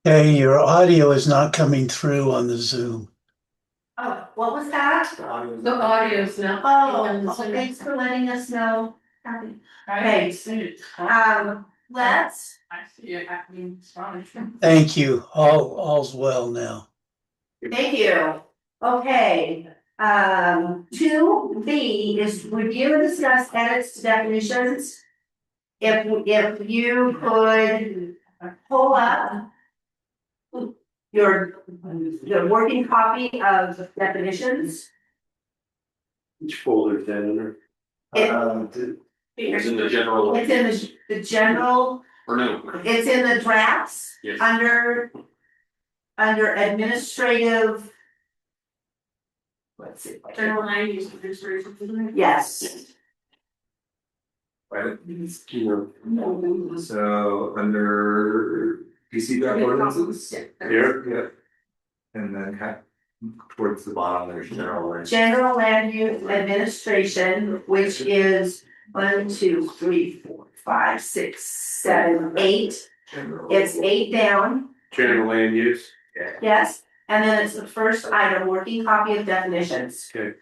Hey, your audio is not coming through on the Zoom. Oh, what was that? The audio's not. Oh, thanks for letting us know. Thanks. Let's, I see it happening. Sorry. Thank you. All's well now. thank you. Okay, 2B is review and discuss edits to definitions. If you could pull up your working copy of definitions. Each folder is in It- it's in the general. It's in the general, Or no. it's in the drafts. Yes. Under administrative. Let's see. General land use administration. Yes. Right. So under PC draft ordinances. Here, yeah. And then kind of towards the bottom, there's general land. General land use administration, which is 1, 2, 3, 4, 5, 6, 7, 8. It's 8 down, General land use. Yeah. yes, and then it's the first item, working copy of definitions. Okay.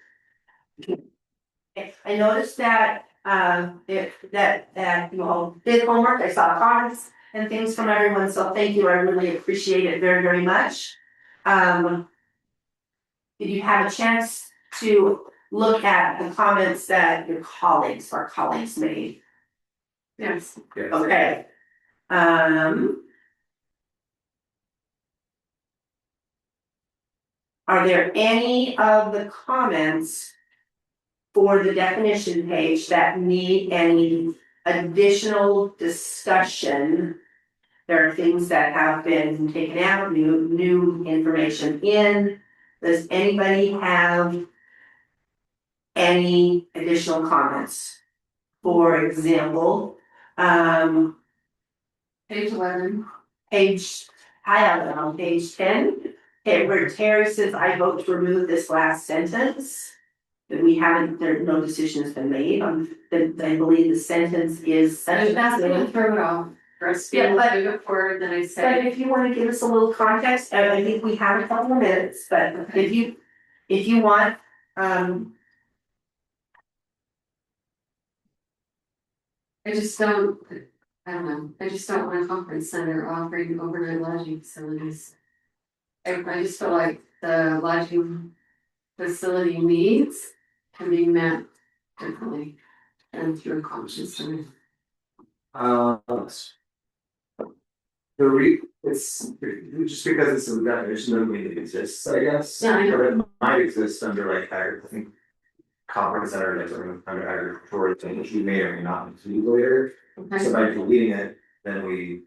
I noticed that, that you all did homework, I saw comments and things from everyone, so thank you, I really appreciate it very, very much. Did you have a chance to look at the comments that our colleagues made? Yes. Yes. Okay. Are there any of the comments for the definition page that need any additional discussion? There are things that have been taken out, new information in. Does anybody have any additional comments? For example, Page 11. I have it on page 10, okay, where Terry says, I vote to remove this last sentence. That we haven't, no decision has been made, I believe the sentence is such. And that's gonna throw it off. First, Yeah, but- move it forward, then I But say. if you wanna give us a little context, I think we have a couple of minutes, but if you want, I just don't, I don't know, I just don't want a conference center offering overnight lodging facilities. I just feel like the lodging facility needs can be met differently than through a conference center. It's just because it's a definition doesn't mean it exists, I guess. Yeah, I know. But it might exist under like I think. Conference center, like under agricultural thing, which we may or may not include later. Okay. So by deleting it, then we.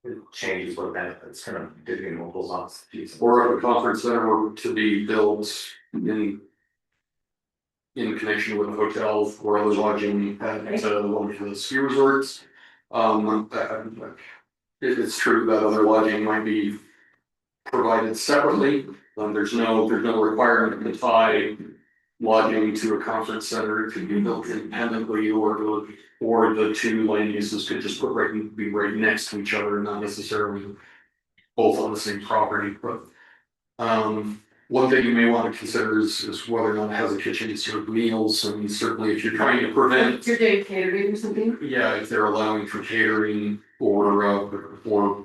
It changes what benefits kind of dipping multiple lots. Or if a conference center were to be built in. In connection with a hotel or other lodging at one of the ski resorts. It's true that other lodging might be. Provided separately, there's no requirement to tie. Lodging to a conference center, it could be built independently or the two land uses could just be right next to each other, not necessarily. Both on the same property, but. One thing you may want to consider is whether or not it has a kitchen to serve meals, and certainly if you're trying to prevent. You're doing catering or something? Yeah, if they're allowing for catering or.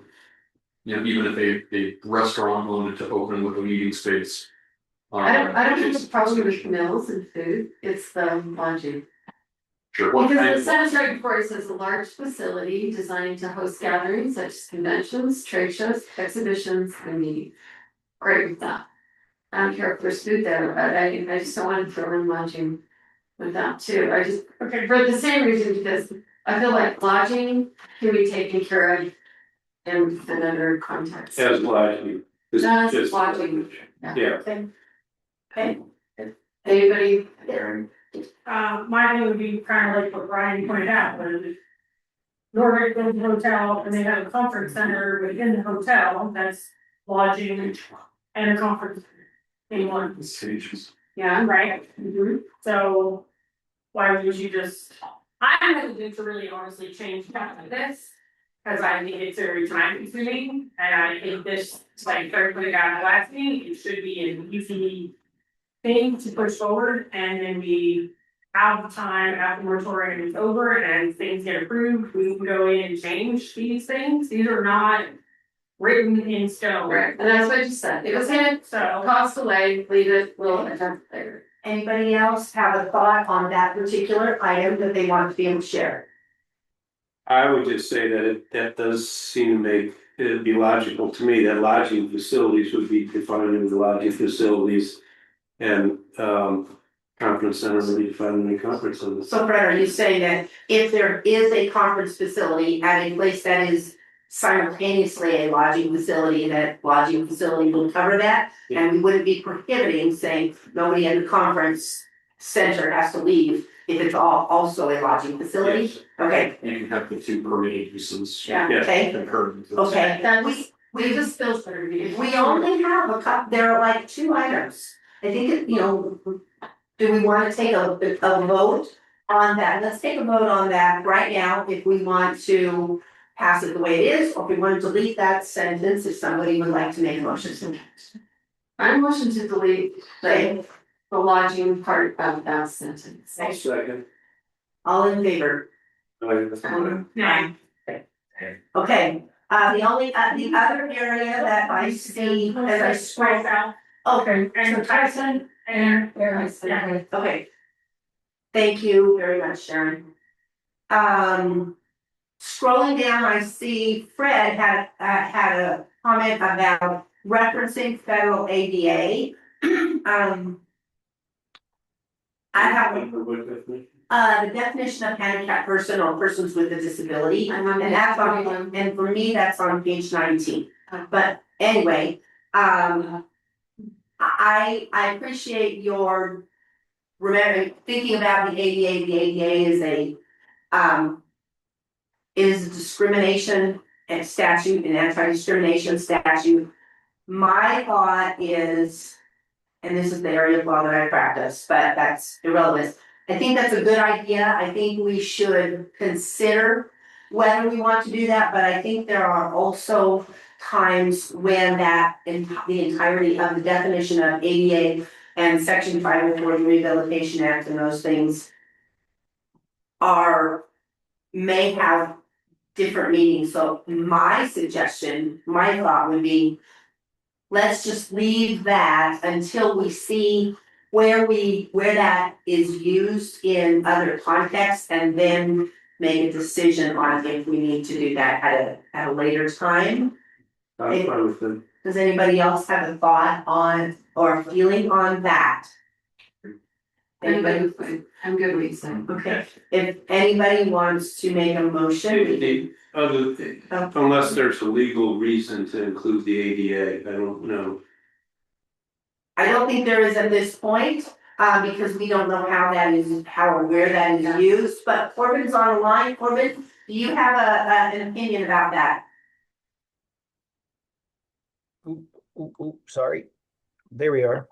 You know, even if a restaurant wanted to open with a meeting space. I don't have a problem with meals and food, it's the lodging. Sure. Well, Because the sanitary report says a large facility designed to host gatherings such as conventions, trade shows, exhibitions, and meetings. Great with that. I don't care if there's food there, but I just don't want to throw in lodging with that too. Okay, for the same reason, because I feel like lodging can be taken care of in another context. As lodging. Just lodging. Yeah. okay, Anybody? Aaron. My view would be kind of like what Brian pointed out, but Nordic built a hotel and they have a conference center within the hotel, that's lodging and a conference in one, Yeah. right? Mm-hmm. So why would you just, I'm hesitant to really honestly change that like this. Cause I think it's very time consuming, and I think this, like, third put it out the last meeting, it should be an easy thing to push forward, and then we have the time after moratorium is over and things get approved, we can go in and change these things, these are not written in stone. Right, and that's what you said, it was gonna So, cost away, leave it, we'll attempt later. Anybody else have a thought on that particular item that they want to be able to share? I would just say that that does seem to make it be logical to me that lodging facilities would be defined as lodging facilities. And conference centers would be defined in conference centers. So Fred, are you saying that if there is a conference facility at a place that is simultaneously a lodging facility, that lodging facility will cover that? And we wouldn't be prohibiting saying nobody in the conference center has to leave if it's also a lodging facility? Yes. Okay, You can have the two permitted uses. Yeah. okay, Concurrent. okay. That's, We we just feels better to me. We only have a couple, there are like 2 items. I think, do we wanna take a vote on that? Let's take a vote on that right now, if we want to pass it the way it is, or if we want to delete that sentence, if somebody would like to make a motion. I motion to delete the lodging part of that sentence. Second. All in favor? yeah, Okay, the only, the other area that I see as I scroll out, okay, and Tyson, and, yeah. okay. Thank you very much, Sharon. Scrolling down, I see Fred had a comment about referencing federal ADA. I have the definition of handicapped person or persons with a disability, I'm on and that's on, 21. and for me, that's on page 19. But anyway, I appreciate your thinking about the ADA. The ADA is a discrimination and statute, an anti-discrimination statute. My thought is, and this is the area of law that I practice, but that's irrelevant. I think that's a good idea. I think we should consider whether we want to do that, but I think there are also times when that in the entirety of the definition of ADA and section 504 the Rehabilitation Act and those things may have different meanings. So my suggestion, my thought would be, let's just leave that until we see where that is used in other contexts, and then make a decision on if we need to do that at a later time. I'm fine with it. Does anybody else have a thought on or a feeling on that? Anybody? I'm good with you saying. Okay, if anybody wants to make a motion, Unless there's a legal reason to include the ADA, I don't know. I don't think there is at this point, because we don't know how or where that is used, but Corbin's on the line. Corbin, do you have an opinion about that? Ooh, sorry. There we are.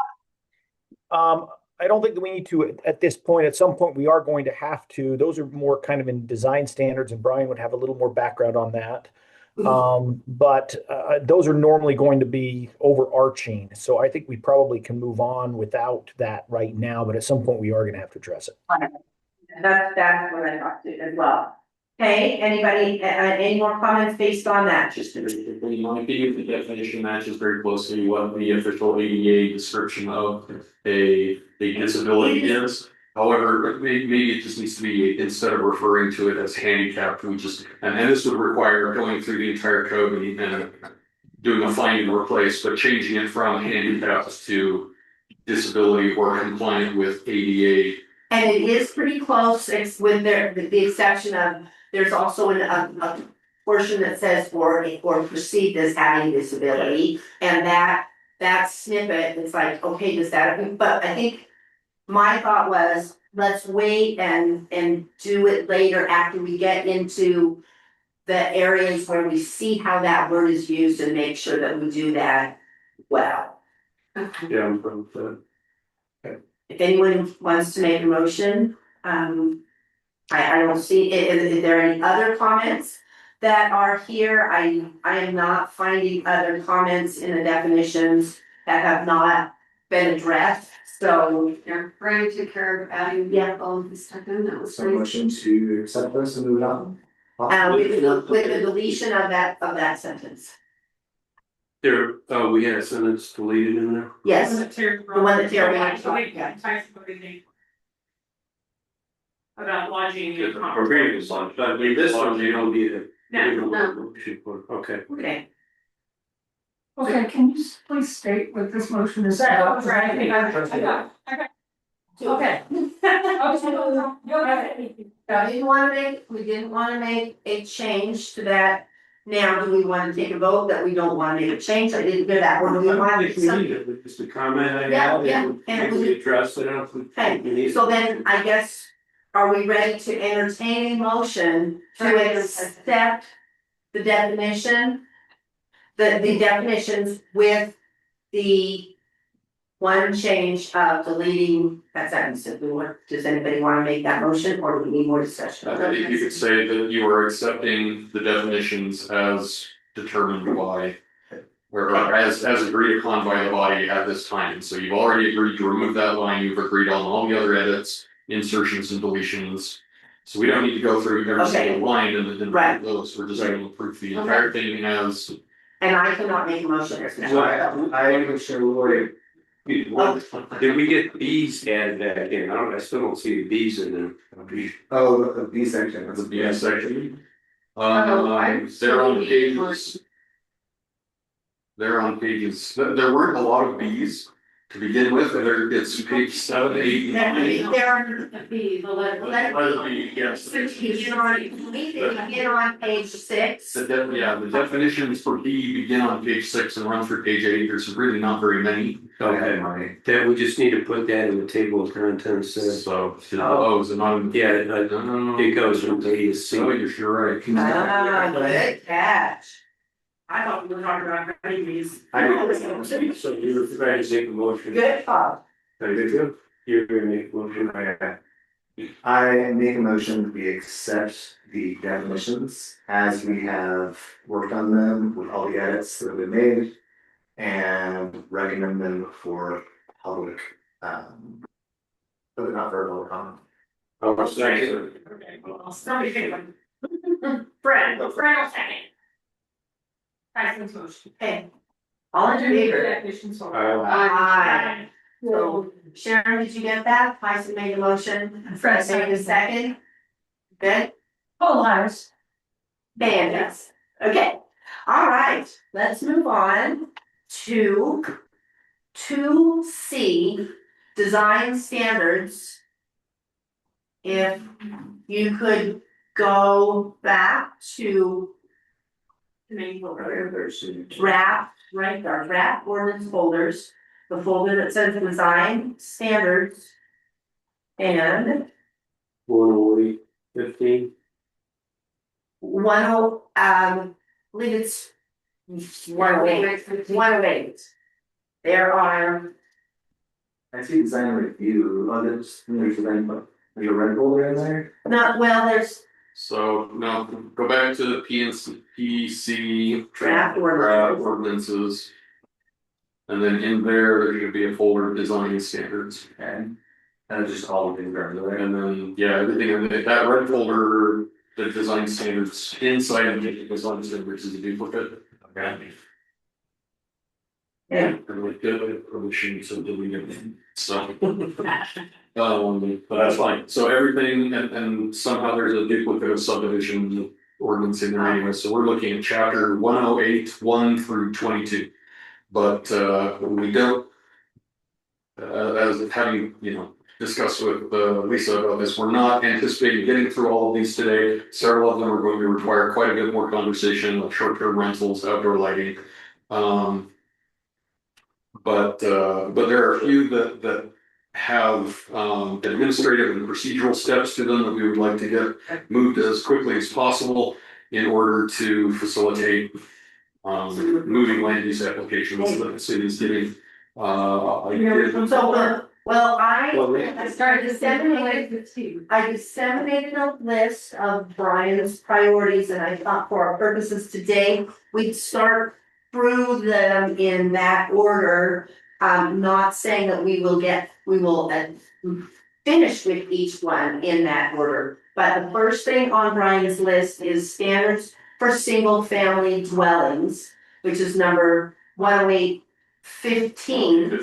I don't think that we need to at this point. At some point, we are going to have to. Those are more kind of in design standards, and Brian would have a little more background on that. But those are normally going to be overarching. So I think we probably can move on without that right now, but at some point we are going to have to address it. That's what I thought too as well. Okay, anybody, any more comments based on that? Just in my opinion, the definition matches very closely what the official ADA description of a disability is. However, maybe it just needs to be, instead of referring to it as handicapped, we just, and this would require going through the entire code and doing a find and replace, but changing it from handicapped to disability or compliant with ADA. And it is pretty close, it's with the exception of, there's also a portion that says or perceived as having disability. And that snippet, it's like, okay, does that, but I think my thought was, let's wait and do it later after we get into the areas where we see how that word is used and make sure that we do that well. Yeah, I'm fine with that. If anyone wants to make a motion, I don't see, is there any other comments that are here. I am not finding other comments in the definitions that have not been addressed, so. Yeah, Brian took care of adding all of this stuff in, that was So great. motion to accept this and move it on. With the deletion of that sentence. There, we had a sentence deleted in there. Yes, The one that Terry actually, had. about lodging and Or conference. previous one, but I mean, this one, you don't need it. No. Okay. Okay. Okay, can you please state what this motion is? Right. Okay. We didn't wanna make a change to that. Now, do we wanna take a vote that we don't wanna make a change? I didn't hear that, or do we I want think we some? need it, just a comment I Yeah, had, yeah, and and we we- addressed it, I don't think we need Okay, it. so then I guess, are we ready to entertain a motion to accept the definition? The definitions with the one change of deleting that sentence. Does anybody wanna make that motion, or do we need more discussion? I think you could say that you are accepting the definitions as determined by. Or as agreed upon by the body at this time, so you've already agreed to remove that line, you've agreed on all the other edits, insertions and deletions. So we don't need to go through every Okay. single line and Right. approve those, we're just gonna approve the entire thing as. And I cannot make a motion, there's no. Well, I am sure Lori. Did we get bees added back in? I still don't see the bees in there. Oh, the B section. That's a B section. I'm They're on sorry. pages. They're on pages, there weren't a lot of Bs to begin with, it's page 7, 8, and 9. There are, The letter. Are the B, yes. begin on page 6. The definitions for B begin on page 6 and run through page 8, there's really not very many. Okay, that we just need to put that in the table of contents, So, is it not? yeah, No. it goes from A to C. Oh, you're right. Ah, good catch. I thought we were talking about babies. So you're trying to make a motion. Good thought. You're gonna make a motion. I make a motion that we accept the definitions as we have worked on them with all the edits that have been made. And recommend them for public, but not for public comment. Oh, second. Okay, well, somebody pick one. Fred will second. Tyson's motion. Okay. All in favor? Definitions for. Aye. So Sharon, did you get that? Tyson made a motion. Fred Made a second. Good. All eyes. Dan, yes. Okay. All right, let's move on to 2C, design standards. If you could go back to draft, right, our draft ordinance folders, the folder that says design standards. And 108, 15. I believe it's 108. There are, I see design review, there's a red folder in there. there's So, no, go back to the PC draft draft ordinance. ordinances. And then in there should be a folder of design standards. Okay. And just all of things are there. And then, yeah, everything in that red folder, the design standards inside of the design standards is a duplicate. Okay. Yeah. And we did permission, so delete everything, so. But that's fine, so everything, and somehow there's a duplicate of subdivision ordinance in there anyway, so we're looking at chapter 108, 1 through 22. But we don't. As having, discussed with Lisa about this, we're not anticipating getting through all of these today. Several of them are going to require quite a bit more conversation, like short-term rentals, outdoor lighting. But there are a few that have administrative and procedural steps to them that we would like to get moved as quickly as possible in order to facilitate moving land use applications that the city is getting. I did- So Well, Well, I Start disseminated, 15. I disseminated a list of Brian's priorities, and I thought for our purposes today, we'd start through them in that order. Not saying that we will finish with each one in that order. But the first thing on Brian's list is standards for single family dwellings, which is number 10815.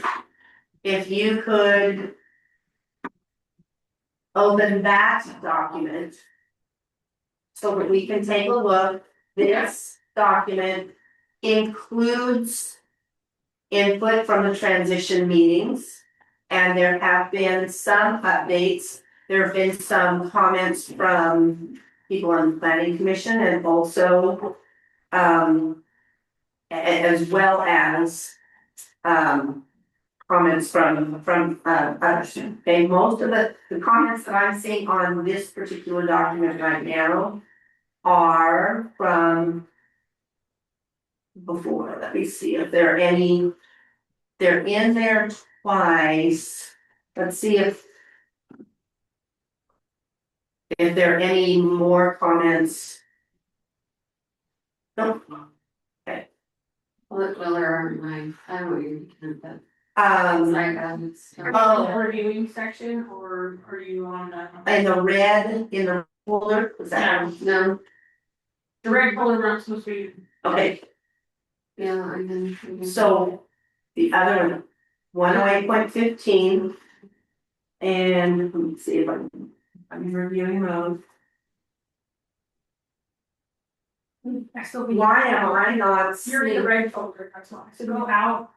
If you could open that document so that we can take a look. This document includes input from the transition meetings. And there have been some updates. There have been some comments from people on the planning commission and also as well as comments from others. Okay, most of the comments that I'm seeing on this particular document right now are from before. Let me see if there are any. They're in there twice. Let's see if there are any more comments. Nope. Well, there are mine. I don't know what you're looking at. It's Oh. Reviewing section, or are you on the? In the red, in the folder, is that? No, The red color not supposed to be. Okay, yeah, and then. so the other 108.15. And let me see if I'm reviewing mode. I still. Why am I not You're in the seeing? red folder, that's why, so go out.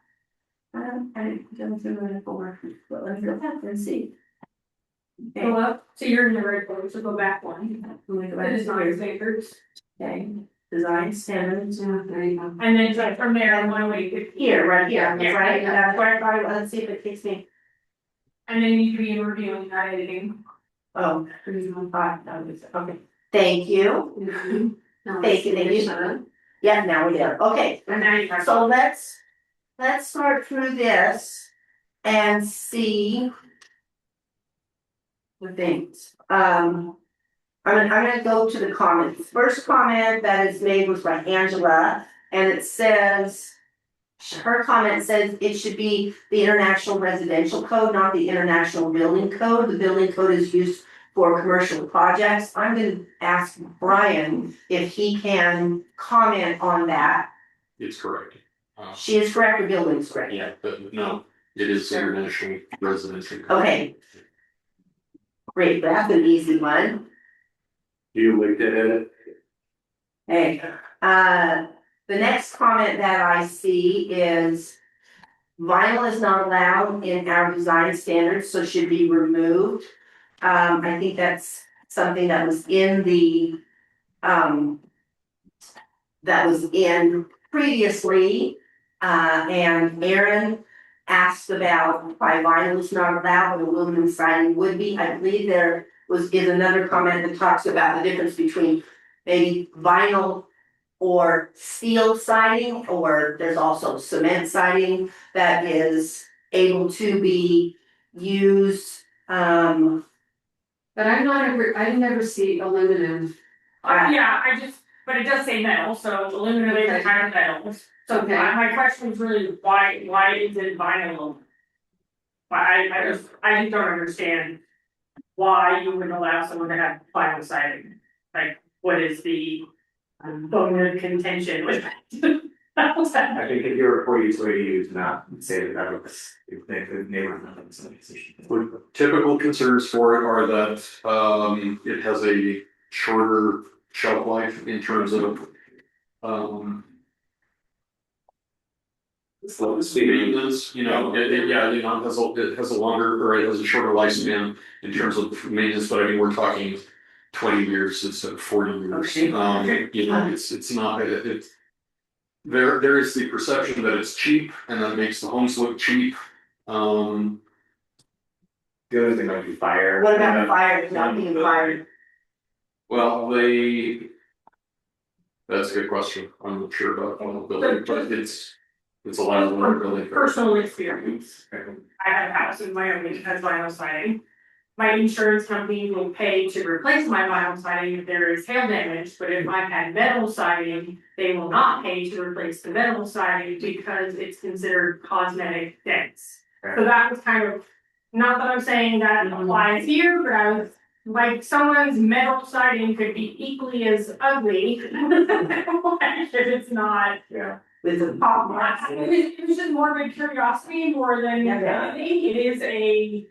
I don't do it for, but let me go back and see. Okay, Go up, so you're in the red folder, so go back one. let me go That back is to not here. standards. Okay, design standards. Yeah, there you go. And then so from there, 10815. Here, right here, Yeah, right, yeah. that's where I thought, let's see if it takes me, And then you be in reviewing, not editing. oh, okay, thank you. No, Thank you, thank you. it's- Yeah, now we go, okay, And now you have. so let's start through this and see the things. I'm gonna go to the comments. First comment that is made was by Angela, and it says, her comment says it should be the International Residential Code, not the International Building Code. The building code is used for commercial projects. I'm gonna ask Brian if he can comment on that. It's correct. She is correct, the building's correct. Yeah, but no, it is international residential. Okay. Great, that's an easy one. Do you make that edit? Hey, the next comment that I see is vinyl is not allowed in our design standards, so should be removed. I think that's something that was in the, that was in previously. And Aaron asked about why vinyl is not allowed, but aluminum siding would be. I believe there is another comment that talks about the difference between maybe vinyl or steel siding, or there's also cement siding that is able to be used. But I never see aluminum. Yeah, but it does say metal, so aluminum is a kind of metal. So Okay. my question is really why is it vinyl? I just don't understand why you would allow someone to have vinyl siding. Like, what is the bone of contention with that? I think if you're a 40s way to use, not say that was, if the neighborhood. Typical concerns for it are that it has a shorter shelf life in terms of maintenance, it has a longer, or it has a shorter lifespan in terms of maintenance, but I mean, we're talking 20 years instead of 40 years. Okay. It's not, there is the perception that it's cheap and that makes the homes look cheap. The other thing might be fire. What about fire, not being fired? Well, that's a good question. I'm not sure about building, but it's a lot of building. Personal experience. I have a house in Wyoming that has vinyl siding. My insurance company will pay to replace my vinyl siding if there is hail damage, but if I've had metal siding, they will not pay to replace the metal siding because it's considered cosmetic dents. So that was kind of, not that I'm saying that applies here, but I was like, someone's metal siding could be equally as ugly. If it's not. Yeah. With the pop marks. It was just more of a curiosity more than Yeah. anything.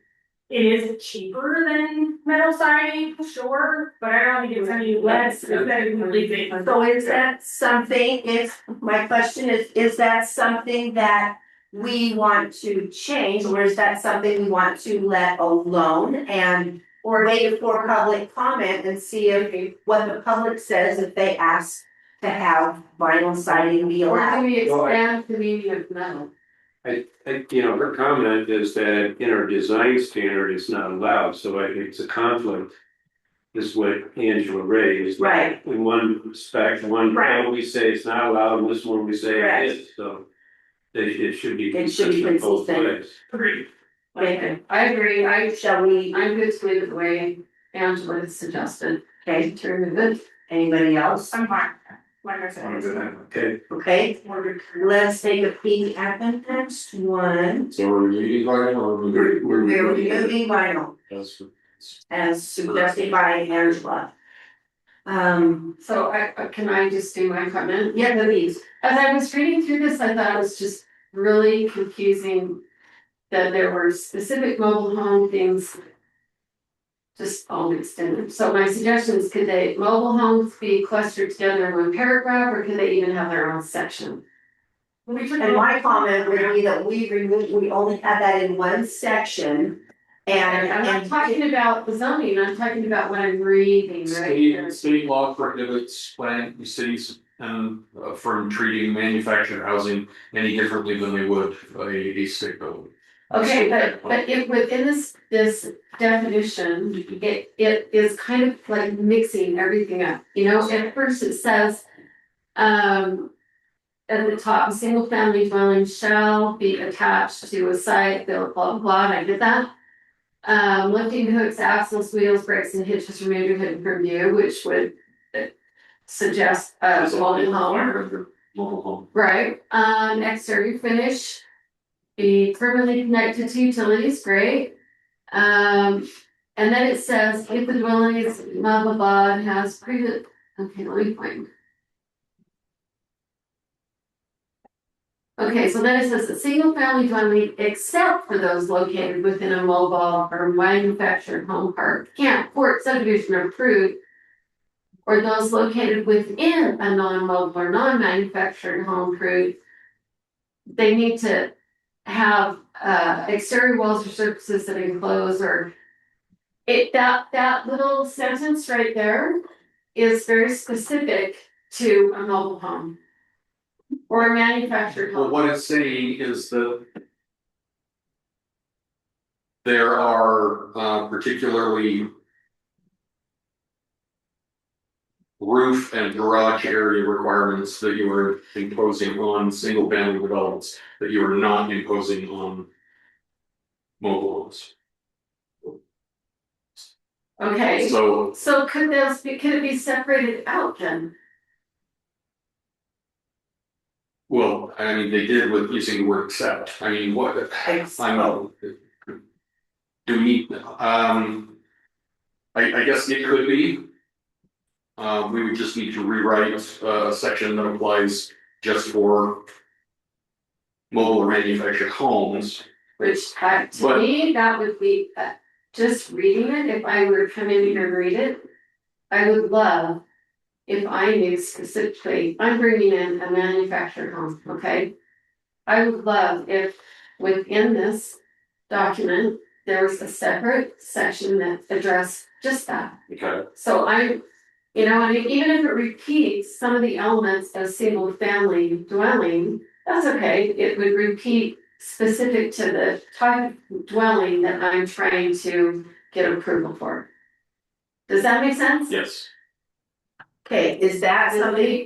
It is cheaper than metal siding, sure, but I don't think it's any less aesthetically pleasing. So is that something, my question is that something that we want to change, or is that something we want to let alone and or wait for public comment and see if what the public says if they ask to have vinyl siding be Or allowed? do we expand the meaning of metal? Her comment is that in our design standard, it's not allowed, so I think it's a conflict. Is what Angela raised. Right. In one respect, one Right. we say it's not allowed, and this one we say Correct. it is, so. It should be It should be consistent both consistent. ways. Agreed. Okay, I agree, shall we, I'm good to leave it the way Angela has suggested, okay, to remove it. anybody else? I'm fine, like I said. Okay, Okay, let's take a peek at the next one. So we're reading vinyl or We're removing vinyl That's as suggested by Angela. So can I just do my comment? Yeah, please. As I was reading through this, I thought it was just really confusing that there were specific mobile home things just all mixed in. So my suggestion is, could they, mobile homes be clustered together in one paragraph, or could they even have their own section? And my comment would be that we only had that in one section. And I'm not talking about the zoning, I'm talking about what I'm reading, right? State law prohibits cities from treating manufactured housing any differently than they would a stick building. Okay, but if within this definition, it is kind of like mixing everything up, you know, at first it says. At the top, a single family dwelling shall be attached to a site, blah, blah, blah, and I did that. Lifting hooks, axles, wheels, brakes, and hitches removed hidden from view, which would suggest a mobile home. Mobile home. Right, exterior finish, be permanently connected to utilities, great. And then it says, if the dwelling is blah, blah, blah, and has previous, okay, let me find. Okay, so then it says a single family dwelling, except for those located within a mobile or manufactured home park, camp, fort, subdivision, or approved. Or those located within a non-mobile or non-manufactured home approved. They need to have exterior walls or surfaces that enclose or. That little sentence right there is very specific to a mobile home. Or a manufactured Well, home. what it's saying is that there are particularly roof and garage area requirements that you are imposing on single family developments that you are not imposing on mobile homes. Okay, So could it be separated out then? well, I mean, they did with using the word accept. I mean, what, I know. Do we, I guess it could be. We would just need to rewrite a section that applies just for mobile or manufactured homes. Which to me, that would be, just reading it, if I were to come in here and read it. I would love if I knew specifically, I'm bringing in a manufactured home, okay? I would love if within this document, there was a separate section that addressed just that. Okay. So I'm, you know, and even if it repeats some of the elements of single family dwelling, that's okay, it would repeat specific to the type of dwelling that I'm trying to get approval for. Does that make sense? Yes. Okay, is that something,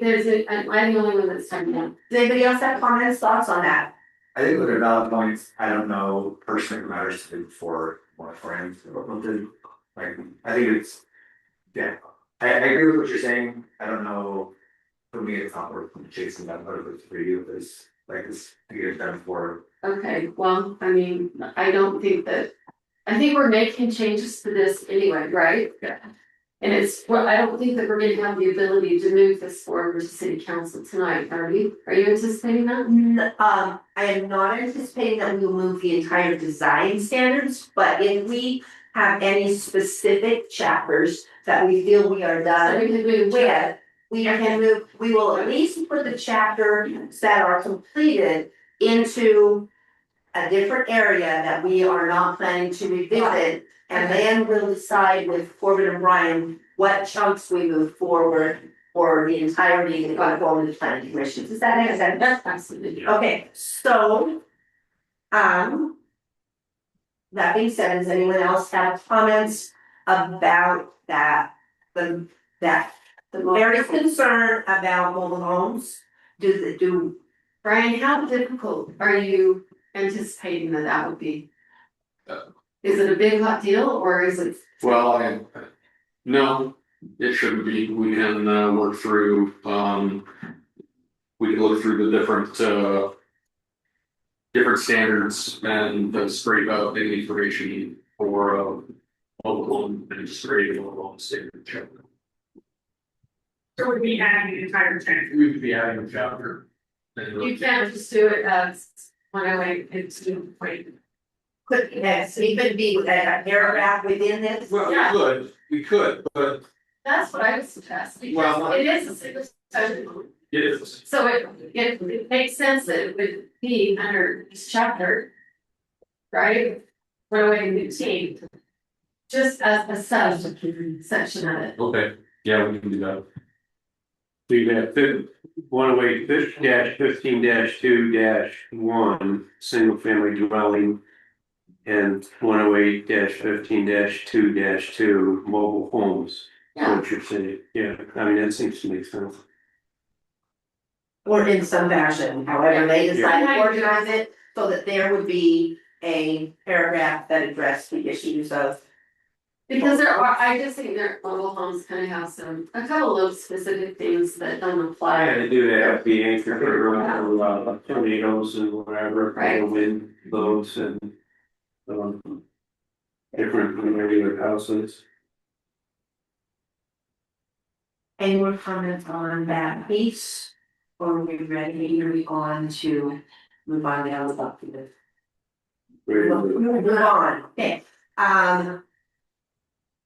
I'm the only one that's talking about. does anybody else have comments, thoughts on that? I think they're valid points. I don't know personally if it matters to me for moratoriums or something. Like, I think it's, yeah, I agree with what you're saying. I don't know. For me, it's not worth chasing that, but if it's for you, it's like this to get it done for. Okay, well, I mean, I don't think that, I think we're making changes to this anyway, right? Yeah. And it's, well, I don't think that we're gonna have the ability to move this forward to city council tonight, are we? Are you anticipating that? I am not anticipating that we will move the entire design standards, but if we have any specific chapters that we feel we are So done we can move with, we can move, we will at least put the chapters that are completed into a different area that we are not planning to revisit, and then we'll decide with Corbin and Brian what chunks we move forward for the entirety that go forward to the planning commission. Does that make sense? That's absolutely. Okay, so, that being said, does anyone else have comments about that? The very concerned about mobile homes, do, Brian, how difficult are you anticipating that that would be? Is it a big hot deal or is it? Well, no, it shouldn't be. We can work through, we can look through the different standards and scrape out any information for mobile home and just scrape it all standard. So we'd be adding the entire chapter. We could be adding a chapter. You can't just do it as 108 into point. could, yes, it could be a paragraph within this? Well, we could, but That's what I would suggest, Well, because it is a single session. it is. So it makes sense that it would be under this chapter. Right? Runaway 15. Just as a section of it. Okay, yeah, we can do that. So you have 108-15-2-1, single family dwelling. And 108-15-2-2, mobile homes. Yeah. What you're saying, yeah, I mean, that seems to make sense. Or in some fashion, however they decide to Yeah. organize it, so that there would be a paragraph that addressed the issues of. Because there are, I just think their mobile homes kind of have a couple of specific things that don't I apply. had to do that, be anchored for tornadoes and whatever, Right. wind loads and. Different from regular houses. Any more comments on that piece? Or are we ready, are we on to move on down the document? Move on, okay,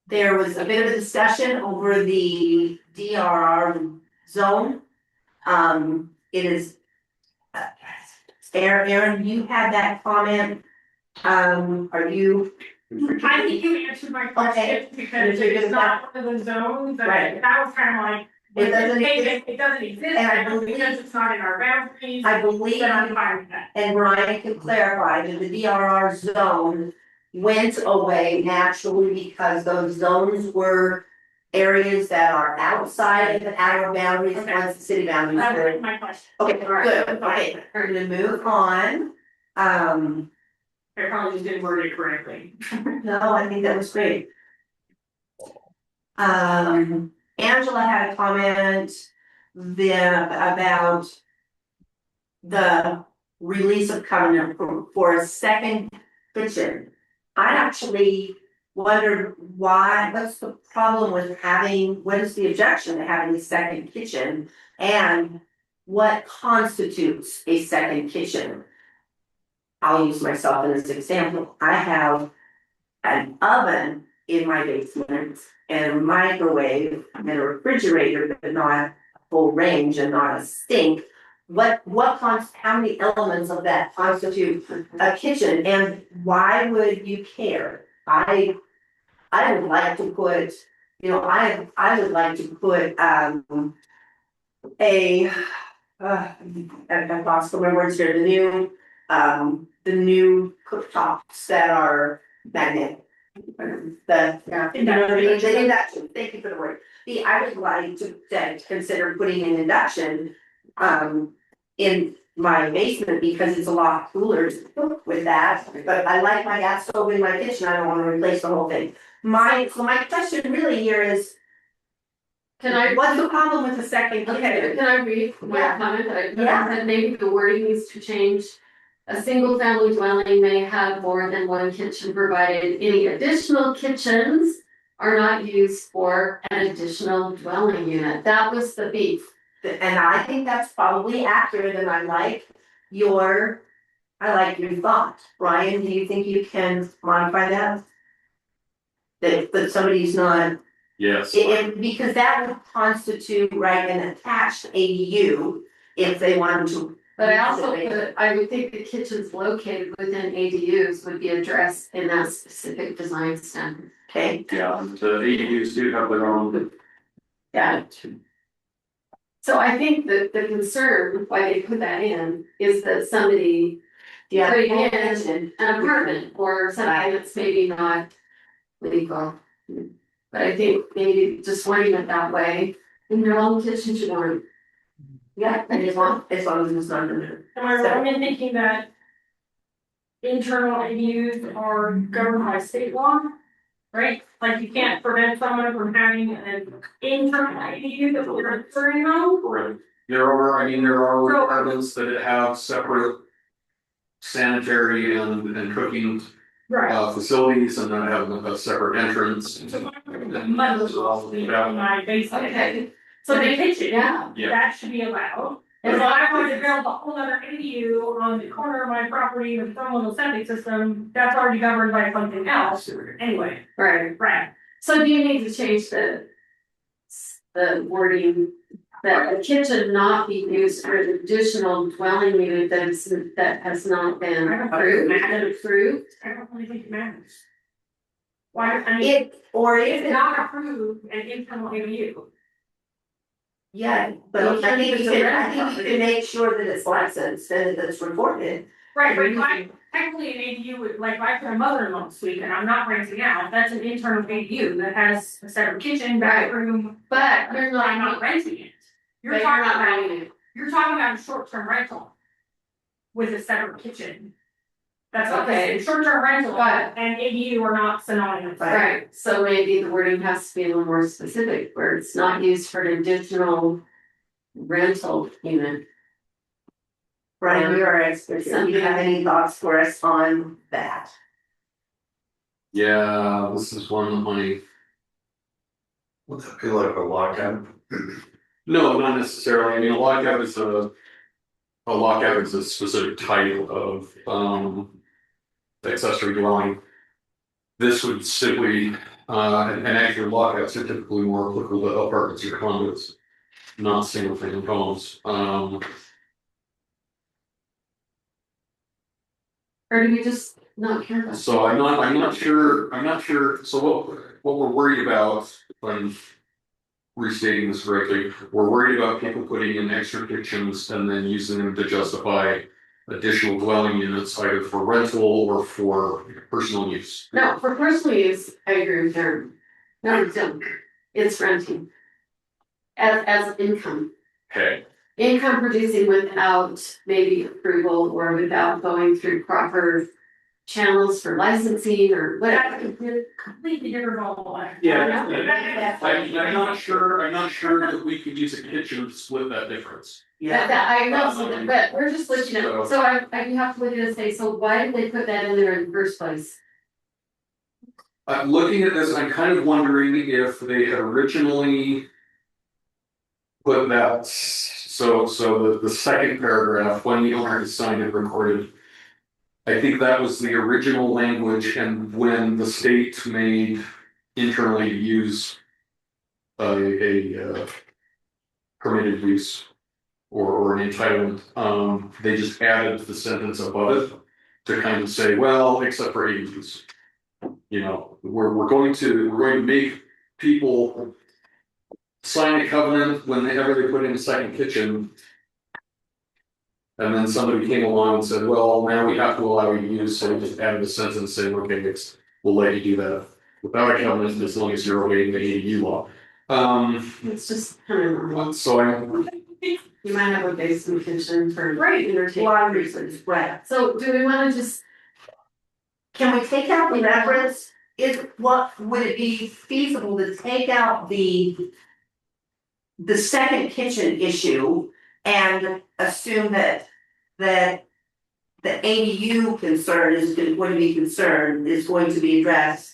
there was a bit of a discussion over the DRR zone. It is. Aaron, you had that comment, are you? I think you answered my question, because it's not one of the zones, Right. that was kind of like. It doesn't exist. It doesn't exist, And I now believe- because it's not in our boundaries, I believe, then I'm fine with that. and Brian could clarify that the DRR zone went away naturally because those zones were areas that are outside of the outer boundaries, Okay. once the city boundaries That were. was my question. Okay, good, okay, we're gonna move on. I probably just didn't word it correctly. No, I think that was great. Angela had a comment about the release of covenant for a second kitchen. I actually wondered why, what's the problem with having, what is the objection to having a second kitchen? And what constitutes a second kitchen? I'll use myself as an example. I have an oven in my basement and a microwave and a refrigerator, but not a full range and not a sink. How many elements of that constitute a kitchen, and why would you care? I would like to put, I would like to put, I've lost my words here, the new cooktops that are magnetic. The induction, thank you for the word. I would like to consider putting an induction, in my basement because it's a lot cooler to cook with that, but I like my gas stove in my kitchen, I don't wanna replace the whole thing. So my question really here is, Can I, what's the problem with the second okay, kitchen? can I read my Yeah. comment that I put Yeah. out, that maybe the wording needs to change? A single family dwelling may have more than one kitchen provided any additional kitchens are not used for an additional dwelling unit. That was the beef. And I think that's probably accurate, and I like your thought. Brian, do you think you can modify that? That somebody's not, Yes. because that would constitute, right, an attached ADU if they wanted to. But I also put, I would think the kitchens located within ADUs would be addressed in that specific design standard. Okay, Yeah, the ADUs do have their own. Yeah. So I think that the concern why they put that in is that somebody yeah. putting in an apartment or something that's maybe not legal. But I think maybe just wording it that way, in your own kitchen should want. Yeah, and as long as it's not in there. Am I wrong in thinking that internal ADUs are governed by state law? Right, like you can't prevent someone from having an internal ADU that will return home? Correct. There are requirements that have separate sanitary and cooking Right. facilities and then have a separate entrance. So my basement. Okay, So the kitchen, yeah, Yeah. that should be allowed. And if I wanted to build a whole other ADU on the corner of my property with some little septic system, that's already governed by something else anyway, right. right? So do you need to change the wording that the kitchen not be used for an additional dwelling unit that has not been approved? I don't really think it matters. Why, I mean, If it's not approved an internal ADU. yeah, but I think you can make sure that it's licensed and that it's recorded. Right, but like, technically an ADU would, like, I put a mother-in-law suite and I'm not renting out, that's an internal ADU that has a separate kitchen, bathroom. But you're I'm not not, renting it. You're but you're talking not about, renting it. you're talking about a short-term rental. With a separate kitchen. That's what Okay. I'm short-term rental But- and ADU are not synonymous. Right, so maybe the wording has to be a little more specific, where it's not used for an additional rental unit. Brian, you're our expert here. Do you have any thoughts for us on that? Yeah, this is one of my. Would that be like a lockout? No, not necessarily. I mean, a lockout is a specific type of accessory dwelling. This would simply and actually lockouts are typically more applicable to apartments or condos, not single family homes. Or do we just not care about? So I'm not sure, so what we're worried about, if I'm restating this correctly, we're worried about people putting in extra kitchens and then using them to justify additional dwelling units either for rental or for personal use. No, for personal use, I agree with Darren. No, it's renting. As income. Okay, Income producing without maybe approval or without going through proper channels for licensing or That's whatever. a completely different ball. Yeah. I'm not sure that we could use a kitchen to split that difference. That I know, but we're just looking at, so I have to look at it and say, so why did they put that in there in the first place? I'm looking at this, I'm kind of wondering if they had originally put that, so the second paragraph, when the owner has signed and recorded. I think that was the original language, and when the state made internally use a permitted use or an entitlement, they just added the sentence above it to kind of say, well, except for ADUs. You know, we're going to make people sign a covenant whenever they put in a second kitchen. And then somebody came along and said, well, now we have to allow you to use, so we just added a sentence saying, okay, we'll let you do that. Without a covenant, as long as you're obeying the ADU law. It's just kind of. So You might have a basement kitchen for. Right, entertainment. a lot of reasons, right. So do we wanna just, Can we take out the reference? Would it be feasible to take out the second kitchen issue and assume that the ADU concern is going to be addressed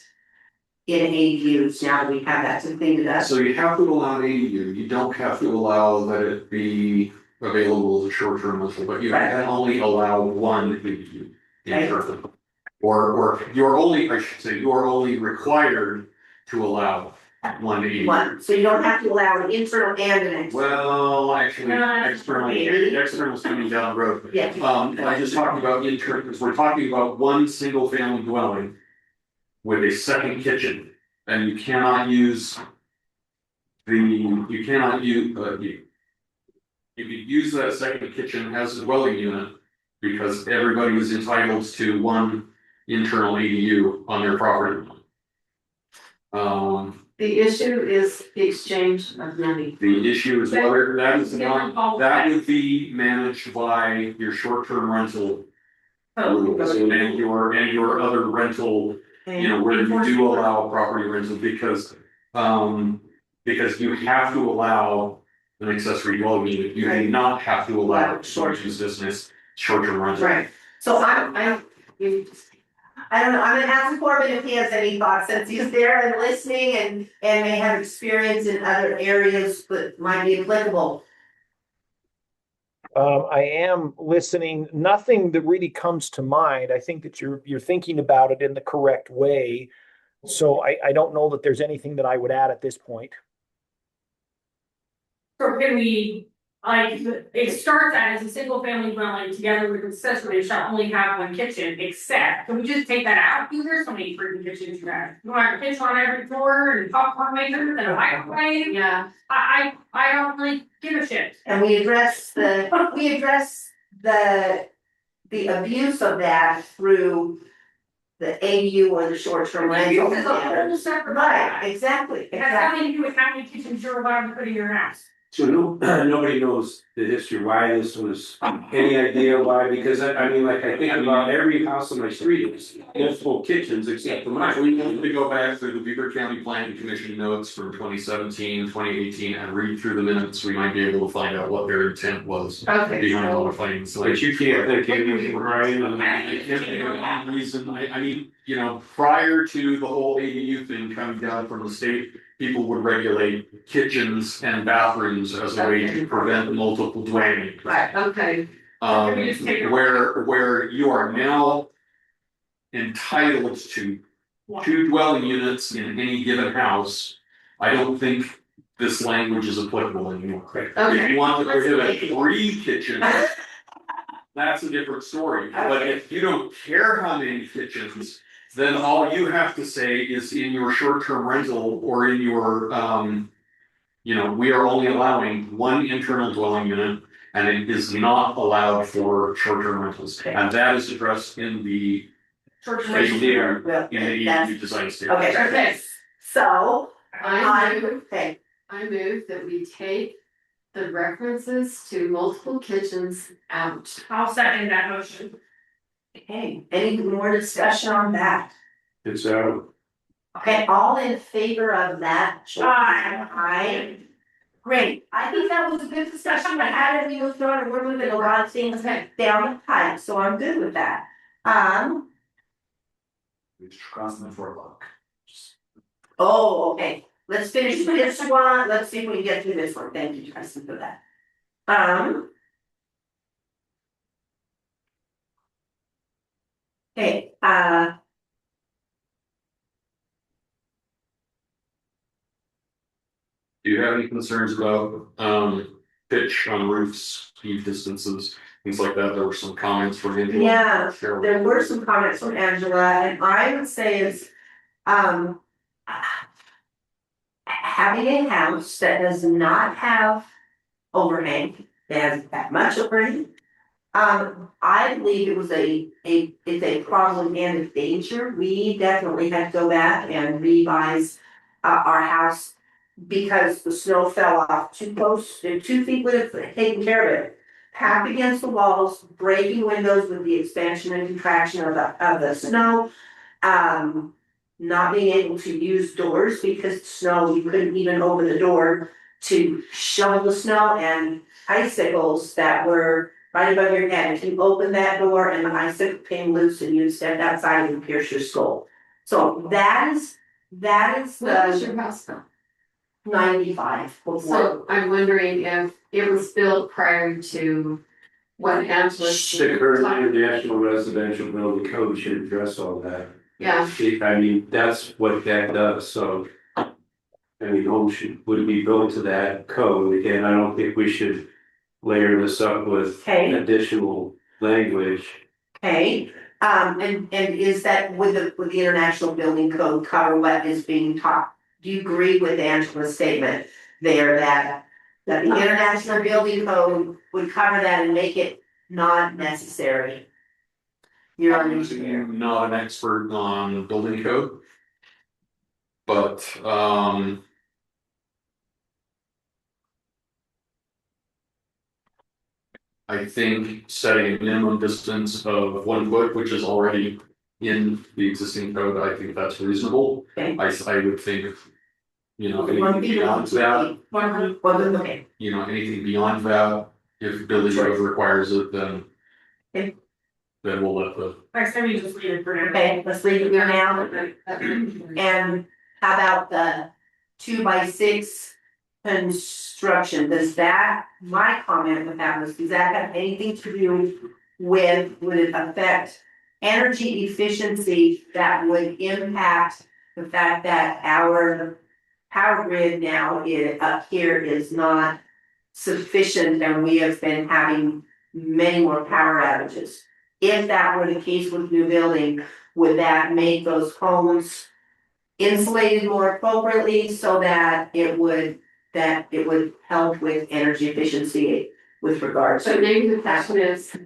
in ADUs now that we have that to think about? So you have to allow an ADU, you don't have to allow that it be available as a short-term rental, but you can only allow one ADU. Right. Or you're only, I should say, you're only required to allow one ADU. One, so you don't have to allow an internal and an external. Well, actually, No, external's coming down the road. Yeah. I'm just talking about internal, because we're talking about one single family dwelling with a second kitchen, and you cannot use you could use that second kitchen as a dwelling unit, because everybody is entitled to one internal ADU on their property. the issue is the exchange of money. The issue is whether that is not, that would be managed by your short-term rental rules and your other rental, you know, where you do allow property rental, because you have to allow an accessory dwelling unit, you do not have to allow short-term business, short-term rental. Right, so I don't know, I'm gonna ask Corbin if he has any thoughts, since he's there and listening and may have experience in other areas that might be applicable. I am listening. Nothing that really comes to mind. I think that you're thinking about it in the correct way. So I don't know that there's anything that I would add at this point. So can we, like, it starts out as a single family dwelling together with accessory shall only have one kitchen, except, can we just take that out? Because there's so many freaking kitchens you have. You want a kitchen on every floor and popcorn maker and a microwave? Yeah, I don't really give a shit. And we address the abuse of that through the AU or the short-term rental. This is a whole separate. Right, exactly, It has nothing to do with how many kitchens you're allowed to put in your house. So nobody knows the history, why this was, any idea why, because I mean, like, I think about every house on my street, it's multiple kitchens except for mine. We need to go back through the Beaver County Planning Commission notes from 2017, 2018, and read through the minutes, we might be able to find out what their intent was okay, behind all the so, findings. But you can't think of anything, Brian, I can't think of any reason, I mean, you know, prior to the whole ADU thing coming down from the state, people would regulate kitchens and bathrooms as a way to prevent multiple dwelling. right. okay, Where you are now entitled to two dwelling units in any given house, I don't think this language is applicable anymore. If okay. you want to prohibit 3 kitchens, that's a different story. But if you don't care how many kitchens, then all you have to say is in your short-term rental or in your, you know, we are only allowing one internal dwelling unit and it is not allowed for short-term rentals. And that is addressed in the Short-term Right there. rental. in the That's- EU design standard. Okay, Okay. so, I move, okay, I move that we take the references to multiple kitchens out. I'll second that motion. okay, any more discussion on that? it's Okay, all in favor of that? Aye. Aye. Great, I think that was a good discussion, I had it, we moved on, and we're moving a lot of things down the pipe, so I'm good with that. We just crossed them for a look. Oh, okay, let's finish this one, let's see if we can get through this one, thank you, Justin, for that. Okay, Do you have any concerns about pitch on roofs, heat distances, things like that? There were some comments from Angela. Yeah, Share with there me. were some comments from Angela, and I would say is, having a house that does not have overhang, has that much overhang. I believe it was it's a problem and a danger, we definitely had to go back and revise our house because the snow fell off too close, and 2 feet would have taken care of it. Packed against the walls, breaking windows with the expansion and contraction of the snow. Not being able to use doors because snow, you couldn't even open the door to shovel the snow, and icicles that were right above your head. If you opened that door and the icicle came loose and you stepped outside and pierced your skull. So that is What was the your house now? 95 before. So I'm wondering if it was built prior to when Angela's. The current National Residential Building Code should address all that. Yeah, I mean, that's what that does, so. I mean, homes would be built to that code, and I don't think we should layer this up with Okay. additional language. Okay, and is that with the International Building Code cover what is being taught? Do you agree with Angela's statement there that the International Building Code would cover that and make it not necessary? You're an engineer. I'm not an expert on building code. But, I think setting a minimum distance of 1 foot, which is already in the existing code, I think that's reasonable. Okay. I would think, you know, 1 anything feet beyond that, Okay, you know, anything beyond that, if building code requires it, then. Okay. Then we'll let the, Next time you just leave it for now. okay, let's leave it there now. And how about the 2x6 construction, does that, my comment with that was, does that have anything to do with, would it affect energy efficiency that would impact the fact that our power grid now up here is not sufficient and we have been having many more power outages? If that were the case with new building, would that make those homes insulated more appropriately so that it would help with energy efficiency with regards so to? maybe the question is,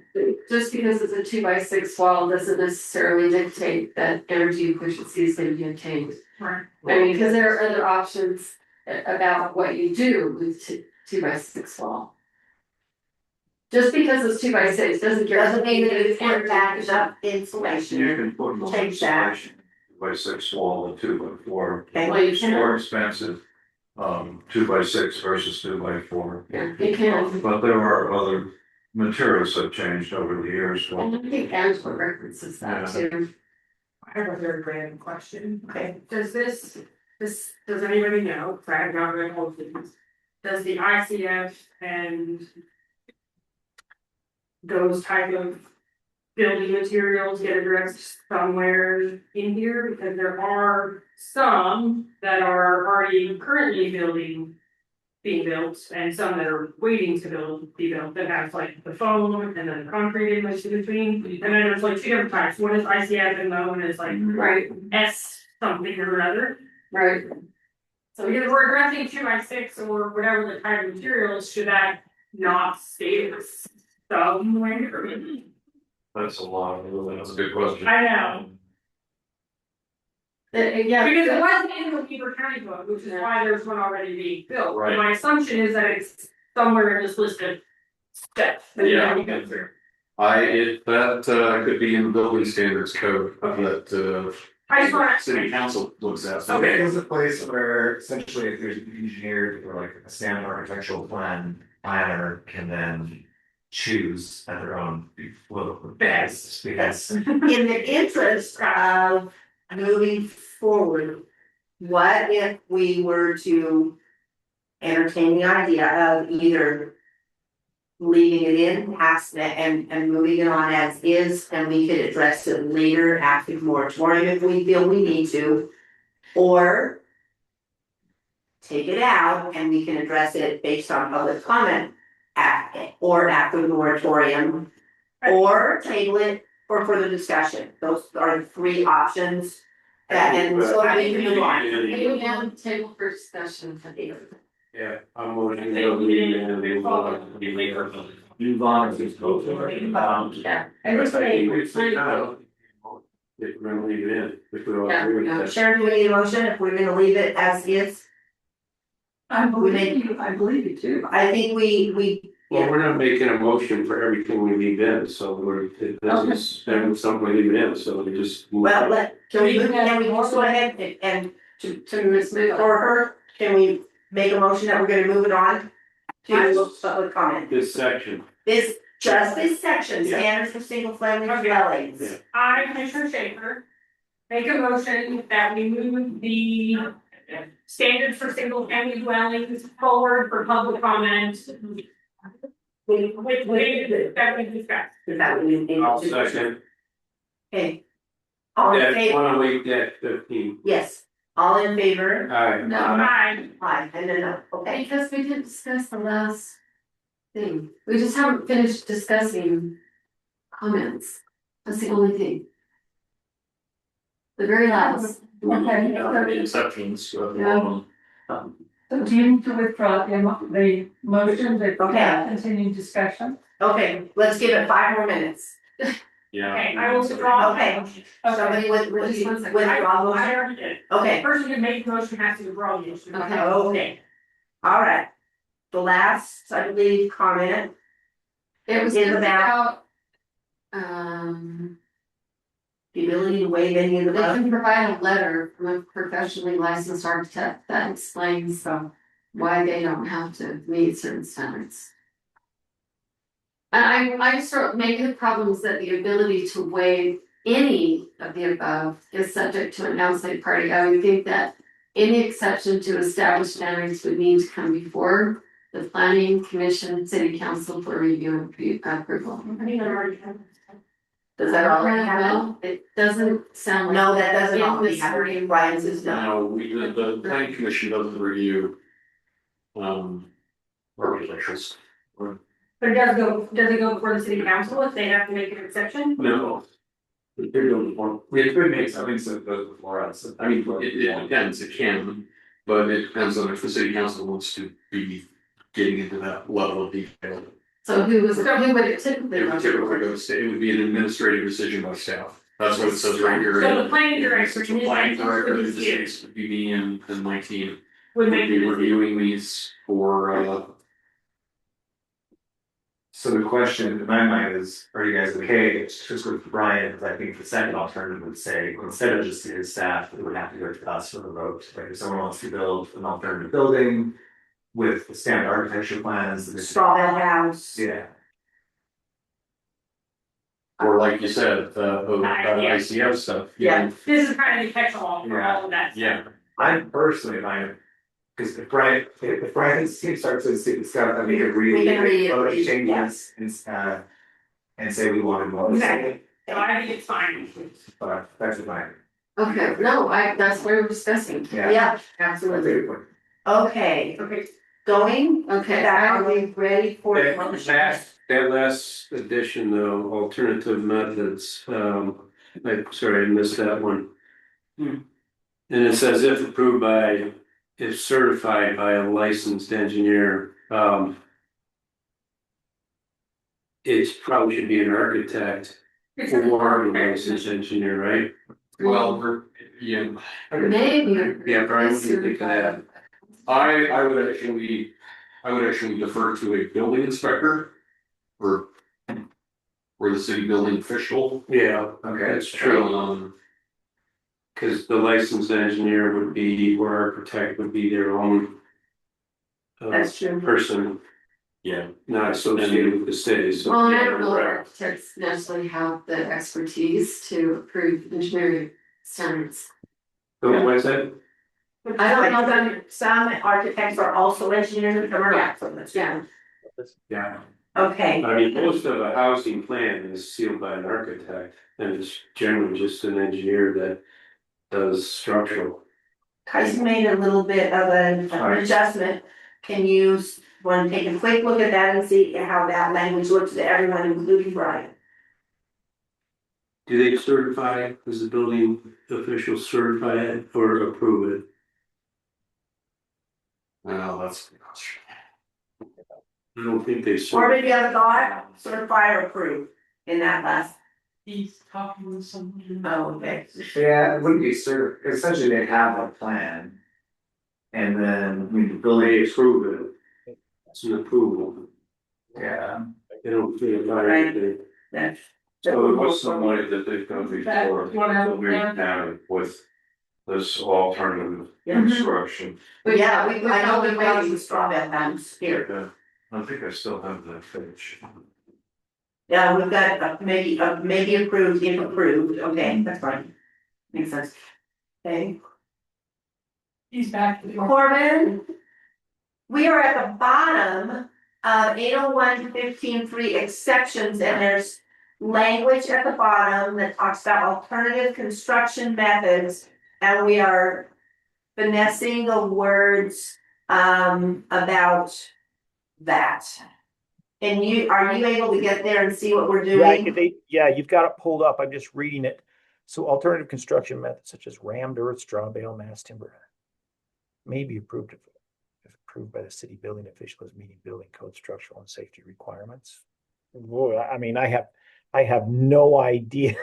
just because it's a 2x6 wall doesn't necessarily dictate that energy efficiency is gonna be attained. Right. I mean, because there are other options about what you do with 2x6 wall. Just because it's 2x6 Doesn't mean that it's energy backed up You insulation. can put more Change that. insulation by 6 wall than 2x4. Okay. Well, you It's can, more expensive, 2x6 versus 2x4. yeah, you can. But there are other materials that changed over the years. And I think Angela references that too. I have a very random question. Okay. Does does anybody know, 'cause I have not read all of these, does the ICF and those type of building materials get addressed somewhere in here? Because there are some that are already currently being built, and some that are waiting to be built, that have like the foam and then the concrete in between, and then there's like 2 different types, one is ICF and the other one is like Right, S something or other. right. So either we're addressing 2x6 or whatever the type of material is, should that not stay somewhere? That's a lot. that's a good question. I know, Yeah. because it wasn't in the Weaver County book, which is why there's one already being built. Right. My assumption is that it's somewhere in this list of steps that you Yeah. have to go through. That could be in the building standards code that, I just want city council looks at. Okay. There's a place where essentially if there's an engineer or like a standard architectural planner can then choose at their own Best. because In the interest of moving forward, what if we were to entertain the idea of either leaving it in, passing it and moving it on as is, and we could address it later after the moratorium if we feel we need to, or take it out and we can address it based on public comment or after the moratorium, or table it for further discussion. Those are the 3 options. And so we can move on. Maybe down the table for discussion. Yeah, I'm voting to leave it and move on. Move on as it's go forward. Yeah. If we're gonna leave it in, if we all agree with that. Sharon, do we need a motion if we're gonna leave it as is? I believe you too. I think we, Well, we're not making a motion for everything we leave in, so this is something we leave in, so we just. well, can we just go ahead and for her, can we make a motion that we're gonna move it on to public comment? This section. This, just this section, Yeah. standards for single family Okay. dwellings. Yeah. I, Commissioner Schaefer, make a motion that we move the standards for single family dwellings forward for public comment. With that we discussed. Is that what you need I'll to do? second. Okay. All in That favor, one on week, that 15. yes, all in favor? Aye. No, Aye. Aye, and then, okay, because we didn't discuss the last thing. We just haven't finished discussing comments. That's the only thing. The very last. The exceptions, Yeah. So do you need to withdraw the motion that Okay. continue discussion? okay, let's give it 5 more minutes. yeah. Okay, I will withdraw. Okay. Somebody with, Just one second. withdraw I motion? already did. Okay, The person who made the motion has to withdraw the motion. Okay. okay, all right. The last, I believe, comment, It was Is just about- about. the ability to waive any of the They above. can provide a letter from a professionally licensed architect that explains why they don't have to meet certain standards. And I just wrote, maybe the problem is that the ability to waive any of the above is subject to an outside party. I would think that any exception to established standards would need to come before the planning commission, city council for review and approval. I think I already have. Does that already Well, happen? it doesn't sound like. No, that doesn't in already this happen. wording. Brian says no. No, the planning commission doesn't review. Architecturals. But does it go before the city council if they have to make an exception? No. They're doing more. We could make something so it goes before us. I mean, it depends, it can, but it depends on if the city council wants to be getting into that level of detail. So who would it typically? It would typically go to state, it would be an administrative decision by staff. That's what it says right here. So the planning director. The planning director, in this case, would be me and my team, Would would make be the reviewing these for, So the question in my mind is, are you guys okay? It's just with Brian, because I think the second alternative would say, instead of just his staff, it would have to go to us for the vote. Like if someone wants to build an alternative building with standard architecture plans. Straw bale house. Yeah, or like you said, the Yeah. ICF stuff. Yeah. This is kind of the catch-all for all of that. Yeah. I personally find, because if Brian's team starts to discuss, I mean, We can read it, vote yeah. changes and say we wanted more. Exactly. So I think it's fine. But that's fine. Okay, no, that's what we're discussing. Yeah, absolutely. Okay, Okay. going, Okay, are we ready for the motion? That last addition though, alternative methods, sorry, I missed that one. And it says if approved by, if certified by a licensed engineer, it probably should be an architect or a licensed engineer, right? Well, yeah, maybe. Yeah, Brian, what do you think of that? I would actually defer to a building inspector. Or the city building official. Yeah, Okay. that's true. Cause the licensed engineer would be, or architect would be their own. That's true. Person, Yeah. not associated with the city, so. Well, I don't know if architects necessarily have the expertise to approve engineering standards. So what's that? I don't know Some architects are also engineers, and some are not, so that's. Yeah. Yeah. Okay, I mean, most of a housing plan is sealed by an architect, and it's generally just an engineer that does structural. Tyson made a little bit of an adjustment. Can you want to take a quick look at that and see how that language looks to everyone, including Brian? Do they certify, does the building official certify it or approve it? Well, that's. I don't think they Or certify. maybe other thought, certify or approve in that last, He's talking with someone. oh, okay. Yeah, it wouldn't be essentially they have a plan. And then we building. They approve it. It's an approval. Yeah. They don't feel Right. anything. That's. So it was some way that they've done before, that we have with this alternative construction. Yeah, I know we raised the straw bed house here. Yeah, I think I still have that page. Yeah, we've got maybe approved, if approved, okay, that's fine. Makes sense. Okay, He's back. Corbin. We are at the bottom of 801.15.3 exceptions, and there's language at the bottom that talks about alternative construction methods. And we are finessing the words about that. And are you able to get there and see what we're doing? Yeah, you've got it pulled up. I'm just reading it. So alternative construction methods such as rammed earth, straw bale, mass timber may be approved if approved by the city building official as meeting building code, structural and safety requirements. Boy, I mean, I have no idea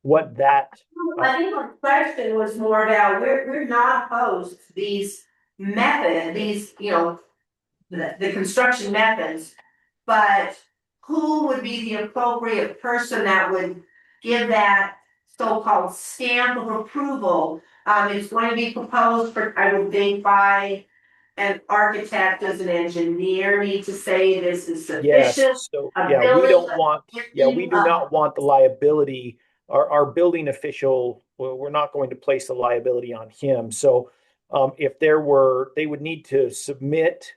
what that. I think the question was more about, we're not opposed to these methods, the construction methods. But who would be the appropriate person that would give that so-called stamp of approval? It's going to be proposed for, I would think, by an architect. Does an engineer need to say this is Yes, sufficient? so, A yeah, we building- don't want, we do not want the liability, our building official, we're not going to place the liability on him. So if there were, they would need to submit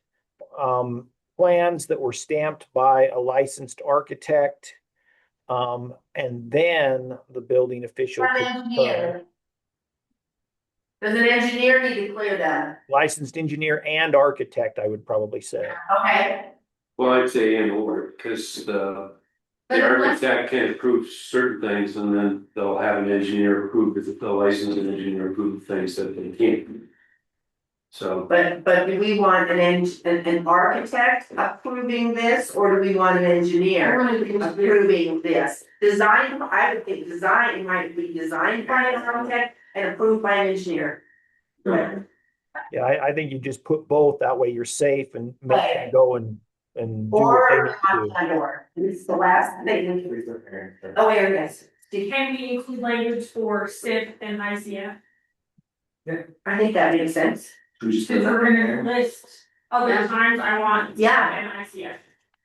plans that were stamped by a licensed architect. And then the building official. An engineer. Does an engineer need to clear that? Licensed engineer and architect, I would probably say. Okay, Well, I'd say in order, because the architect can approve certain things and then they'll have an engineer approve it, the licensed engineer approve things that they can't. So, but do we want an architect approving this, or do we want an engineer approving this? Design, I would think design might be designed by an architect and approved by an engineer. Yeah, I think you just put both, that way you're safe and make them Right. go and do what Or they knock need to do. on the door, this is the last thing. Oh, here, yes, Can we include language for SIP and ICF? I think that makes sense. Since we're gonna list other times I want. Yeah. And ICF.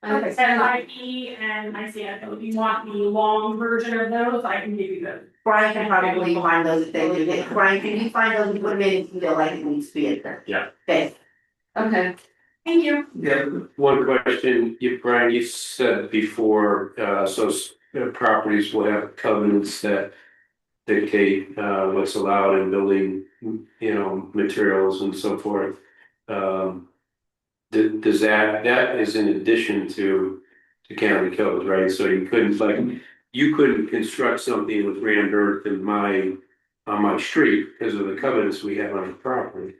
Okay. SIP and ICF, if you want the long version of those, I can give you those. Brian can probably find those if they do it. Brian, can you find those and put them in if you feel like it needs to be in there? Yeah. Okay. Okay, Thank you. yeah, one question, Brian, you said before, properties will have covenants that dictate what's allowed in building, materials and so forth. Does that is in addition to county code, right? So you couldn't construct something with rammed earth on my street because of the covenants we have on the property.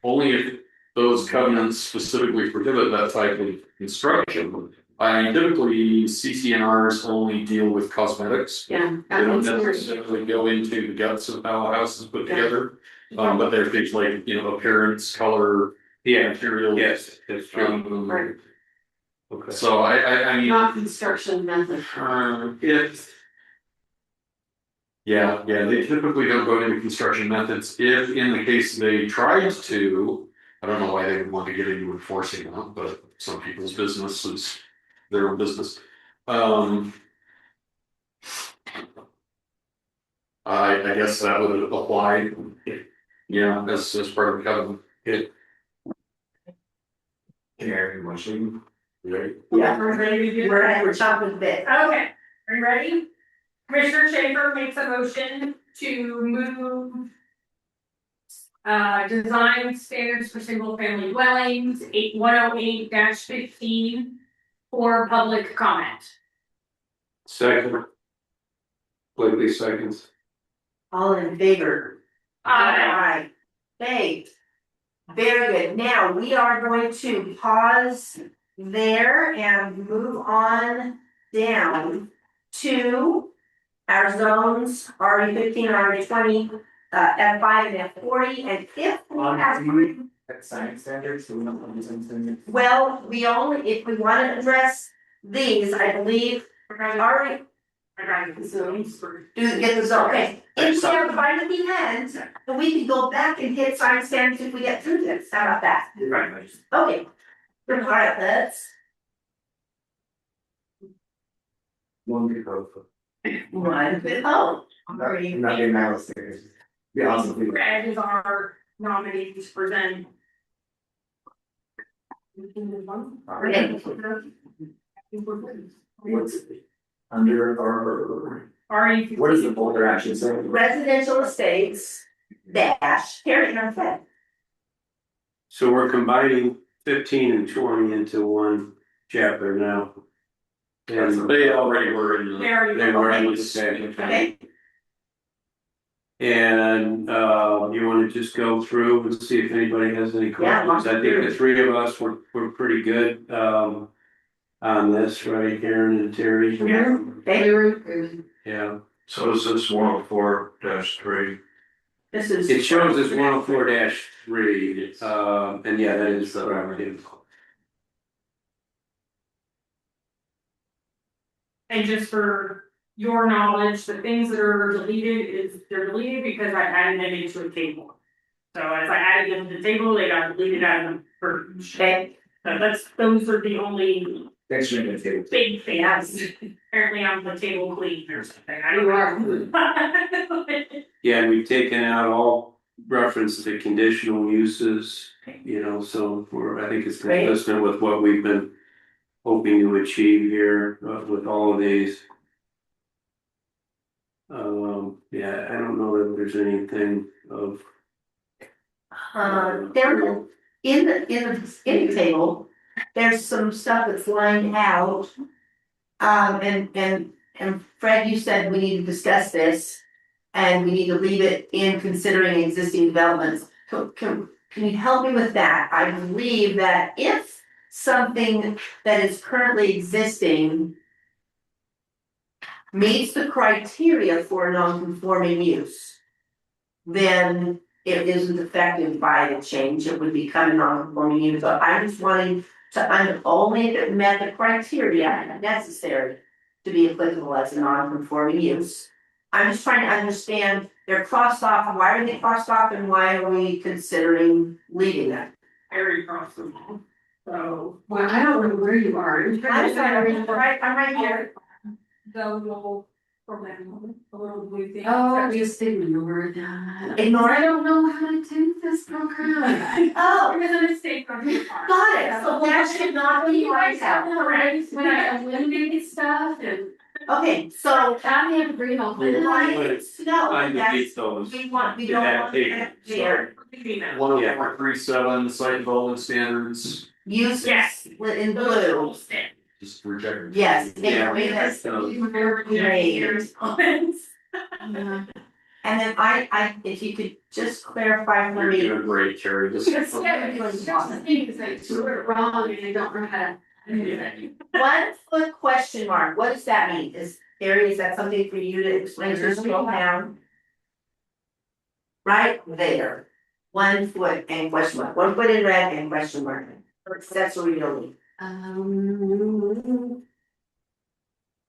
Only if those covenants specifically prohibit that type of construction. I mean, typically CCNRs only deal with cosmetics. yeah. They don't necessarily go into the guts of how a house is put together. But they're things like, appearance, color, materials. Yes, that's true. Right. Okay. So I mean. Not construction method. They typically don't go into construction methods. If in the case they tried to, I don't know why they would want to get into enforcing that, but some people's business is their own business. I guess that would apply, as part of the covenant. Carry motion. Right? Yeah. We're ready to do We're chopping the bit. Okay, are you ready? Commissioner Schaefer makes a motion to move design standards for single family dwellings, 108-15 for public comment. Second. Blakely seconds. All in favor? Aye. Okay. Very good. Now, we are going to pause there and move on down to our zones, RE 15, RE 20, F5 and F40, and if we have. At science standards, so we don't want to use anything. Well, we only, if we wanna address these, I believe, already. Do get the zone, okay, if we have right at the end, then we can go back and hit science standards if we get through this, how about that? Right. Okay. Alright, let's. One big vote. One, oh, sorry. Not being malice there. Be awesome. Red is our nominee to present. What's under our, Are you? what is the folder actually say? Residential estates dash, here, here, okay. So we're combining 15 and 20 into one chapter now. And They already were in the. they were in the same. Okay. And you wanna just go through and see if anybody has any Yeah, questions? I think the three of us were pretty good on this, right, Karen and Terry? Okay, We were agreement. Yeah, So is this 104-3? this is. it shows as 104-3, and yeah, that is the right. And just for your knowledge, the things that are deleted is, they're deleted because I added them into a table. So as I added them to the table, they got deleted out of the first. Okay, So those are the only Thanks for making the table. big things. Apparently I'm the table queen or something, I don't You know. are. Yeah, and we've taken out all reference to conditional uses, you know, so I think it's Great. consistent with what we've been hoping to achieve here with all of these. Yeah, I don't know that there's anything of. there, in the table, there's some stuff that's lined out. And Fred, you said we need to discuss this. And we need to leave it in considering existing developments. Can you help me with that? I believe that if something that is currently existing meets the criteria for a non-conforming use, then it isn't affected by the change, it would become a non-conforming use. So I'm just wanting to, only if it met the criteria necessary to be applicable as a non-conforming use. I'm just trying to understand, they're crossed off, why are they crossed off and why are we considering leaving them? Very crossable. So. Well, I don't know where you are. I'm sorry, I'm right here. The little program, the little blue thing. Oh, just ignore that. Ignore I it? don't know how to do this program. Oh, It was a mistake on your part. got it, so that should not be You guys right out. don't know, right? When I eliminated stuff and Okay, so, I had to bring it all. right, no, I that's, delete those. we don't want Adaptation, that there. 104.37 site development standards, Uses Yes. in blue, just rejected. yes, Yeah, it has, Comments. Yeah. and then I, if you could just clarify for You're me. doing great, Carrie, just. It's just the thing, is I do it wrong and I don't know how to do it. 1 foot question mark, what does that mean? Is that something for you to explain, just scroll down? Right there, 1 foot and question mark, 1 foot in red and question mark, accessory building.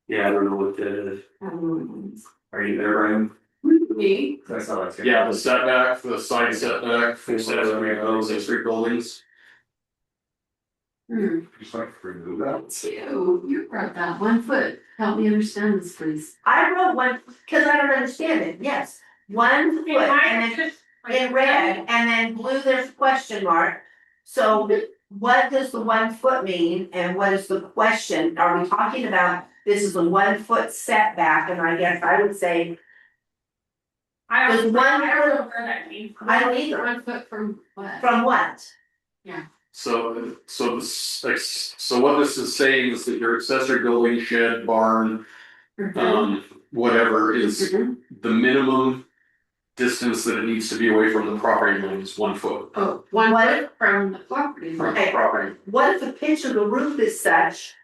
Yeah, I don't know what that is. Are you there, Brian? Me? That's all I see. Yeah, the setback, the side setback, for accessory buildings. Just like to remove that. You brought that 1 foot. Help me understand this, please. I wrote one, cause I don't understand it, yes, 1 foot and then in red and then blue, there's a question mark. So what does the 1 foot mean and what is the question? Are we talking about this is a 1 foot setback? And I guess I would say, I There's don't one- know where that came from. I don't either, 1 foot from what? from what? So what this is saying is that your accessory building, shed, barn, whatever is the minimum distance that it needs to be away from the property line is 1 foot. Oh, 1 What? foot from the property. From line. the property. What if the pitch of the roof is such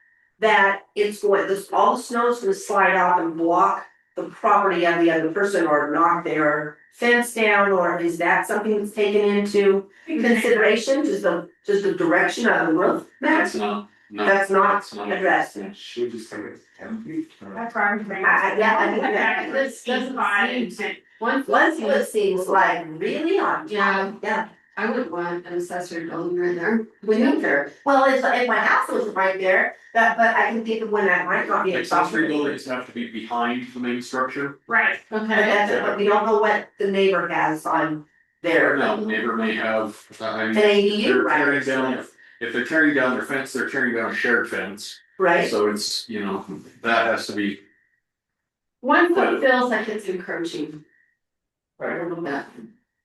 that it's going, all the snow's gonna slide off and block the property of the other person or knock their fence down, or is that something that's taken into consideration, just the direction of the roof? That's not, no. That's not It's not. addressed. Should just take it 10 feet. That's why I'm saying. Yeah, I think that- This doesn't seem, one Once foot it seems like really on. Yeah. Yeah. I would want an accessory building right there. Winter. Well, if my house was right there, but I can think of when that might not be a Accessory problem. buildings have to be behind the main structure. Right, But Okay. that's, but we don't know what the neighbor has on their, Now, the neighbor may have, I an mean, ADU, they're right? tearing down, if they're tearing down their fence, they're tearing down a shared fence. Right, So it's, that has to be, 1 foot feels like it's encroaching. A little bit.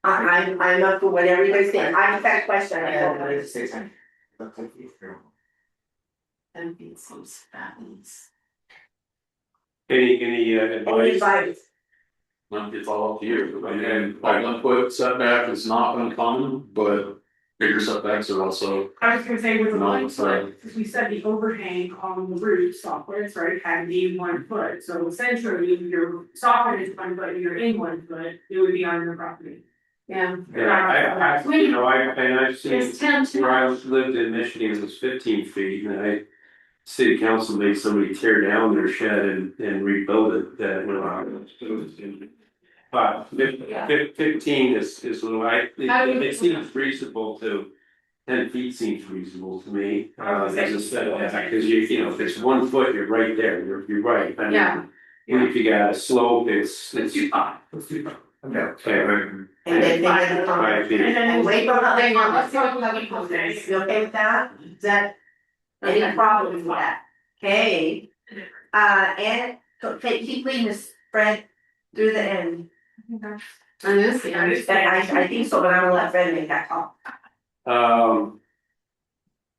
I'm up for whatever you guys think, I just had a question, I Yeah, don't I know. just say 10. That's like, 10 feet seems fabulous. Any, Any advice? advice? it's all up to you. And like 1 foot setback is not uncommon, but bigger setbacks are also. I was gonna say with the No, 1 it's not. foot, because we said the overhang on the roof soffits, right, had to be 1 foot, so essentially your soffit is 1 foot, and you're in 1 foot, it would be on your property. Yeah. Yeah, I've seen, It's 10 to. where I lived in Michigan, it was 15 feet, and city council made somebody tear down their shed and rebuild it, but 15 is a little, it seems reasonable to. 10 feet seems reasonable to me, as a setback, because if it's 1 foot, you're right there, you're right. I mean, Yeah. even if you got a slope, it's. Okay. And then, 5 feet. And then and wait, no, no, hang on, Let's talk about it. okay, you okay with that? Is that any problem with that? Okay, and, okay, keep reading this, Fred, through the end. I understand. I think so, but I'm gonna let Fred make that call.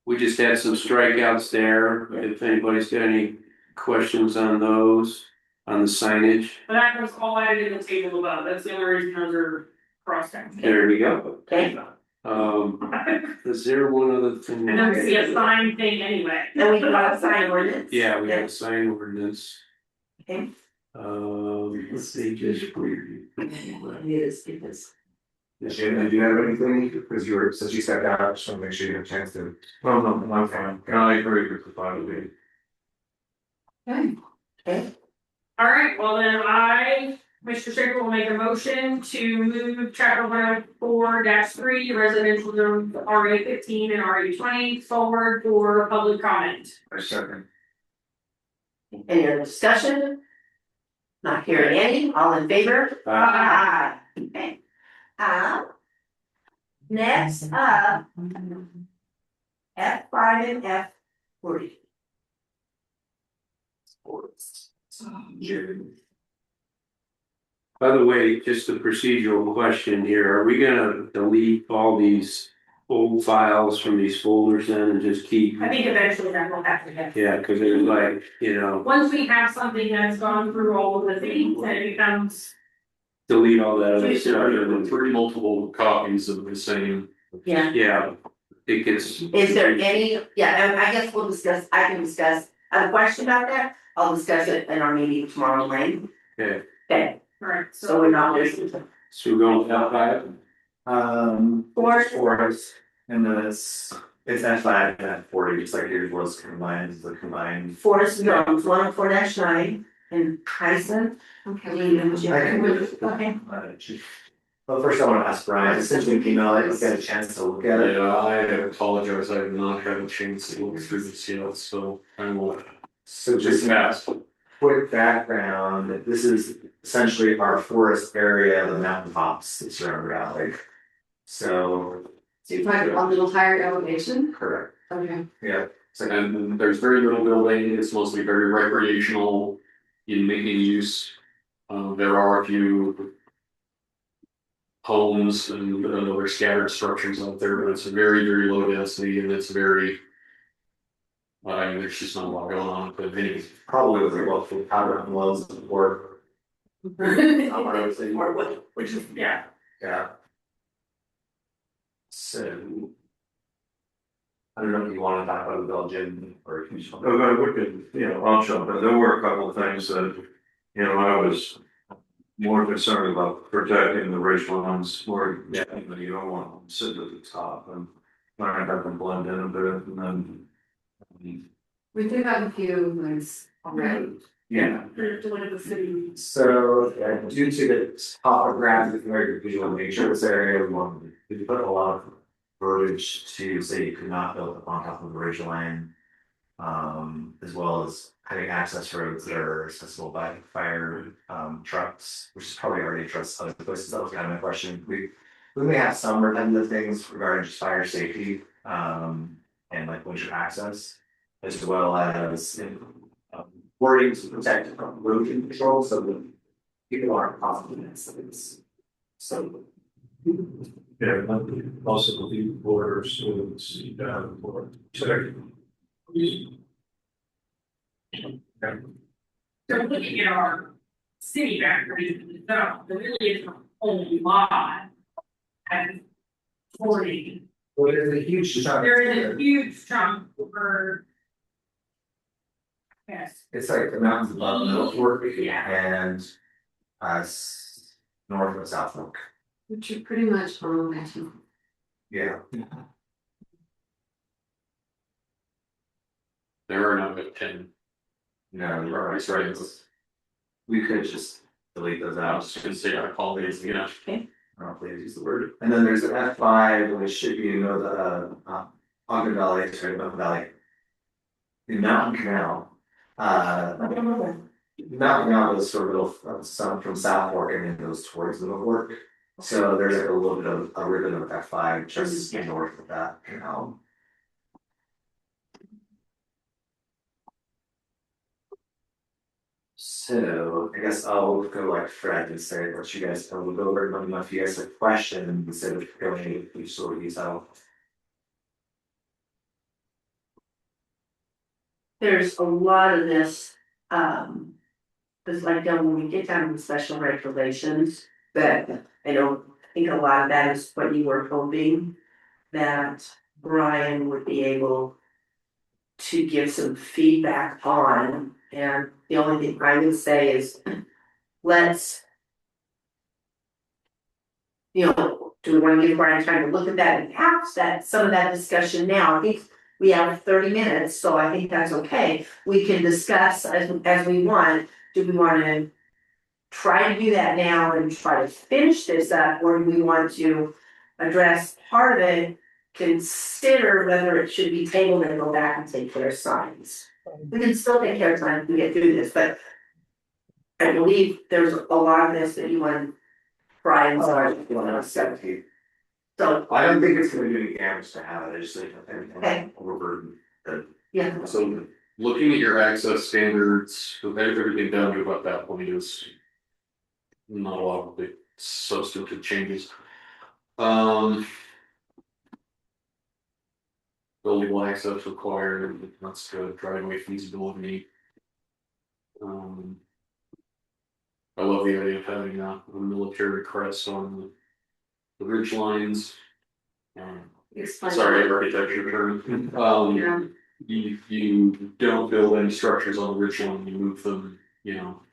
We just had some strikeouts there, if anybody's got any questions on those, on the signage, But that was all added in the table above, that's the only reason those are crossed out. there we go. Okay, Is there one other thing? I don't see a sign thing anyway. then we got a sign ordinance. Yeah, we have a sign ordinance. Okay. Let's see, just briefly. It is. Jim, do you have anything? Because since you stepped out, I just want to make sure you have a chance to. Oh, no, I'm fine. I agree with the 5 feet. Okay. Okay, Alright, well then Mr. Shaker will make a motion to move chapter 104-3 residential zone RA 15 and RA 20 forward for public comment. I second. any other discussion? Not hearing any, all in favor? Aye. Okay. Next up. F5 and F40. By the way, just a procedural question here, are we gonna delete all these old files from these folders then and just keep? I think eventually that will have to happen. Yeah, cause there's like, Once we have something that's gone through all of the things, then it becomes, delete all that other There are stuff. three multiple copies of the same. Yeah, Yeah, it gets. is there any, yeah, and I guess I can discuss, I have a question about that, I'll discuss it in our meeting tomorrow morning. Okay. Okay, right, so we're not listening to. So we're going with F5? Forest. And then it's F5 and F40, just like yours was combined, the combined. Forest zones, 104-9 in Tyson. Okay. Okay. Well, first I want to ask Brian, since you email it, you got a chance to look at it. Yeah, I apologize, I have not had a chance to look through this yet, so I will So just ask. quick background, this is essentially our forest area, the mountain tops that surround Valley. So, So you're talking about a little higher elevation? correct, Okay. yeah. And there's very little building, it's mostly very recreational in making use. There are a few homes and other scattered structures out there, but it's a very, very low density and it's very. There's just not a lot going on, but anyway. Probably with the well, for powder and wells or. Which is, yeah. Yeah. So. I don't know if you wanna talk about the Belgian or if you just want. We could, I'll jump in, there were a couple of things that You know, I was more concerned about protecting the ridge lines more, you don't want them sitting at the top and trying to have them blend in a bit and then. We do have a few ones already. Yeah, They're doing the city. so due to the topographic very visual nature of this area, we put a lot of verbiage to say you could not build upon top of the ridge line. As well as having access roads that are accessible by fire trucks, which is probably already addressed other places. That was kind of my question. We may have some redundant things regarding just fire safety and like winter access, as well as wording to protect from erosion control so that people aren't possibly incidents. So Yeah, also the borders, for. So looking at our city boundaries, there really is a whole lot. And 40, well, there's a huge chunk. there is a huge chunk for. Yes, It's like the mountains above Milford Yeah. and north of South Fork. Which are pretty much on the way. Yeah. There are no 10. No, you're right, right. We could just delete those I out. was just gonna say, I call these, you know. I don't know if they use the word. And then there's an F5, which should be, the Ogden Valley, sorry, Mountain Valley. The Mountain Canal. Mountain Canal goes sort of some from South Fork and then goes towards the Fork. So there's like a little bit of a ribbon of F5 just north of that canal. So I guess I'll go like Fred and say what you guys will go over. Let me know if you guys have questions instead of going each sort of these out. There's a lot of this, because like when we get down to the special regulations, that I think a lot of that is what you were hoping that Brian would be able to give some feedback on. And the only thing I would say is, let's, do we want to give Brian time to look at that and have that, some of that discussion now? I think we have 30 minutes, so I think that's okay. We can discuss as we want. Do we want to try to do that now and try to finish this up, or do we want to address part of it, consider whether it should be tabled and go back and take care of signs? We can still take care of signs and get through this, but I believe there's a lot of this that you want Brian's So I don't think it's gonna do any damage to have it, I just think Okay. overburden. yeah, So looking at your access standards, everything down to about that point is not a lot of big substantive changes. Buildable access required, that's good, driveway feasibility. I love the idea of having a military crest on the ridge lines. Explain. Sorry, architecture term. Yeah. You don't build any structures on the ridge line, you move them,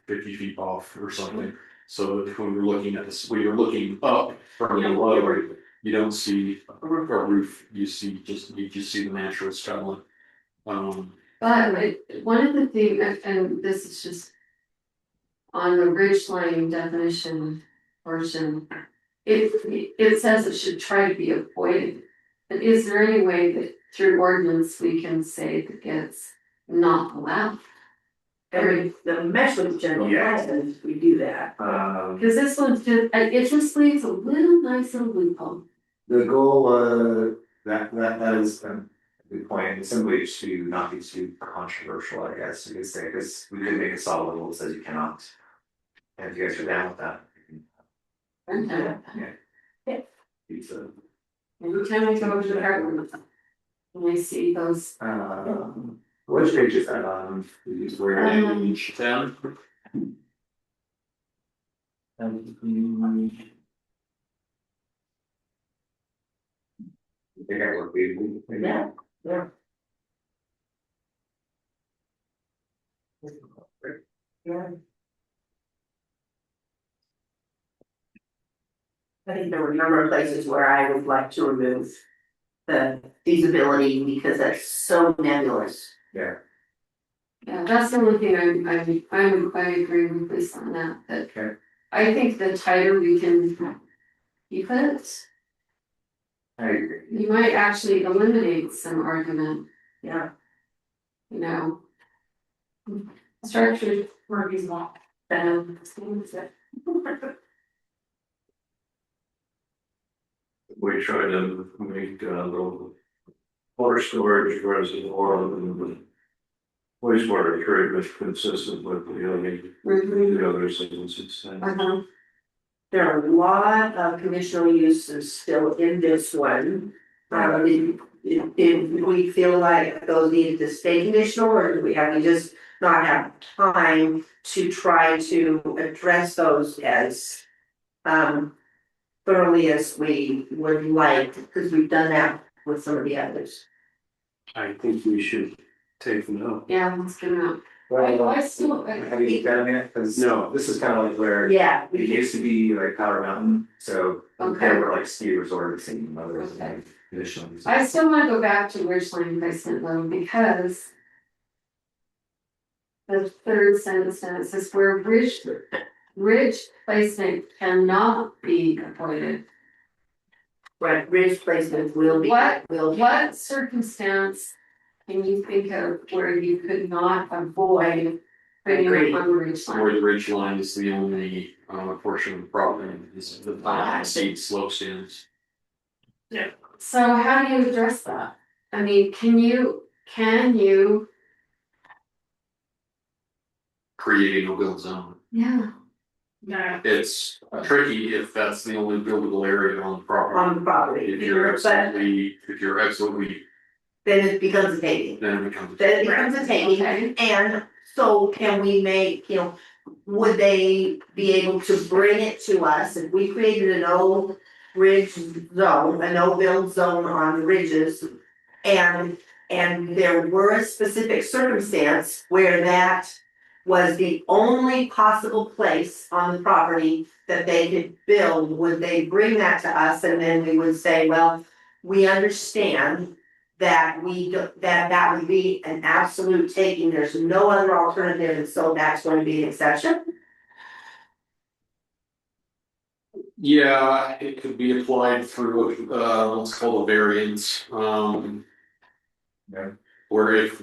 50 feet off or something. So if when you're looking at this, when you're looking up from below, you don't see a roof, you just see the natural skyline. But one of the things, and this is just on the ridgeline definition portion, it says it should try to be avoided. But is there any way that through ordinance we can say that it's not allowed? the mesh with general license, we do that. Because this one's just, it just leaves a little nice little loophole. The goal, that is a good point, simply to not be too controversial, I guess you could say, because we could make a solid rule that says you cannot. And if you guys are down with that. Okay. It's a, Every time I go over to the apartment, and I see those, which page is that on? Where? Each town. I think I work with. Yeah. Yeah. I think there were a number of places where I would like to remove the feasibility because that's so nebulous. Yeah. Yeah, that's the only thing I agree with this on that, that Okay. I think the tighter we can keep it, I agree. you might actually eliminate some argument, Yeah. you know. Structure, Murphy's Law. We try to make, the water storage reservoir and wastewater treatment consistent with the other things. Uh-huh. There are a lot of conditional uses still in this one. If we feel like those needed to stay conditional, or do we just not have time to try to address those as thoroughly as we would like, because we've done that with some of the others. I think we should take them out. Yeah, let's get them out. Well, I still, have you looked at them yet? Cause No. this is kind of like where Yeah, it used to be like Powder Mountain, so Okay. there were like ski resorts and others Okay. and conditional uses. I still wanna go back to Ridgeline Placement though, because the third sentence is where ridge placement cannot be avoided. right, ridge placement will be, will. What circumstance can you think of where you could not avoid putting it on the ridge Where line? the ridge line is the only portion of the property is the steep slope stands. So how do you address that? I mean, can you Creating a build zone. yeah, Yeah. It's tricky if that's the only buildable area on the property. On the property, If you're but absolutely, then it becomes a taking. then it becomes. Then it becomes a taking, Okay. and so can we make, would they be able to bring it to us if we created a no ridge zone, a no build zone on ridges? And there were a specific circumstance where that was the only possible place on the property that they could build, would they bring that to us and then we would say, well, we understand that that would be an absolute taking, there's no other alternative, and so that's going to be an exception? Yeah, it could be applied through what's called a variance, Yeah. where if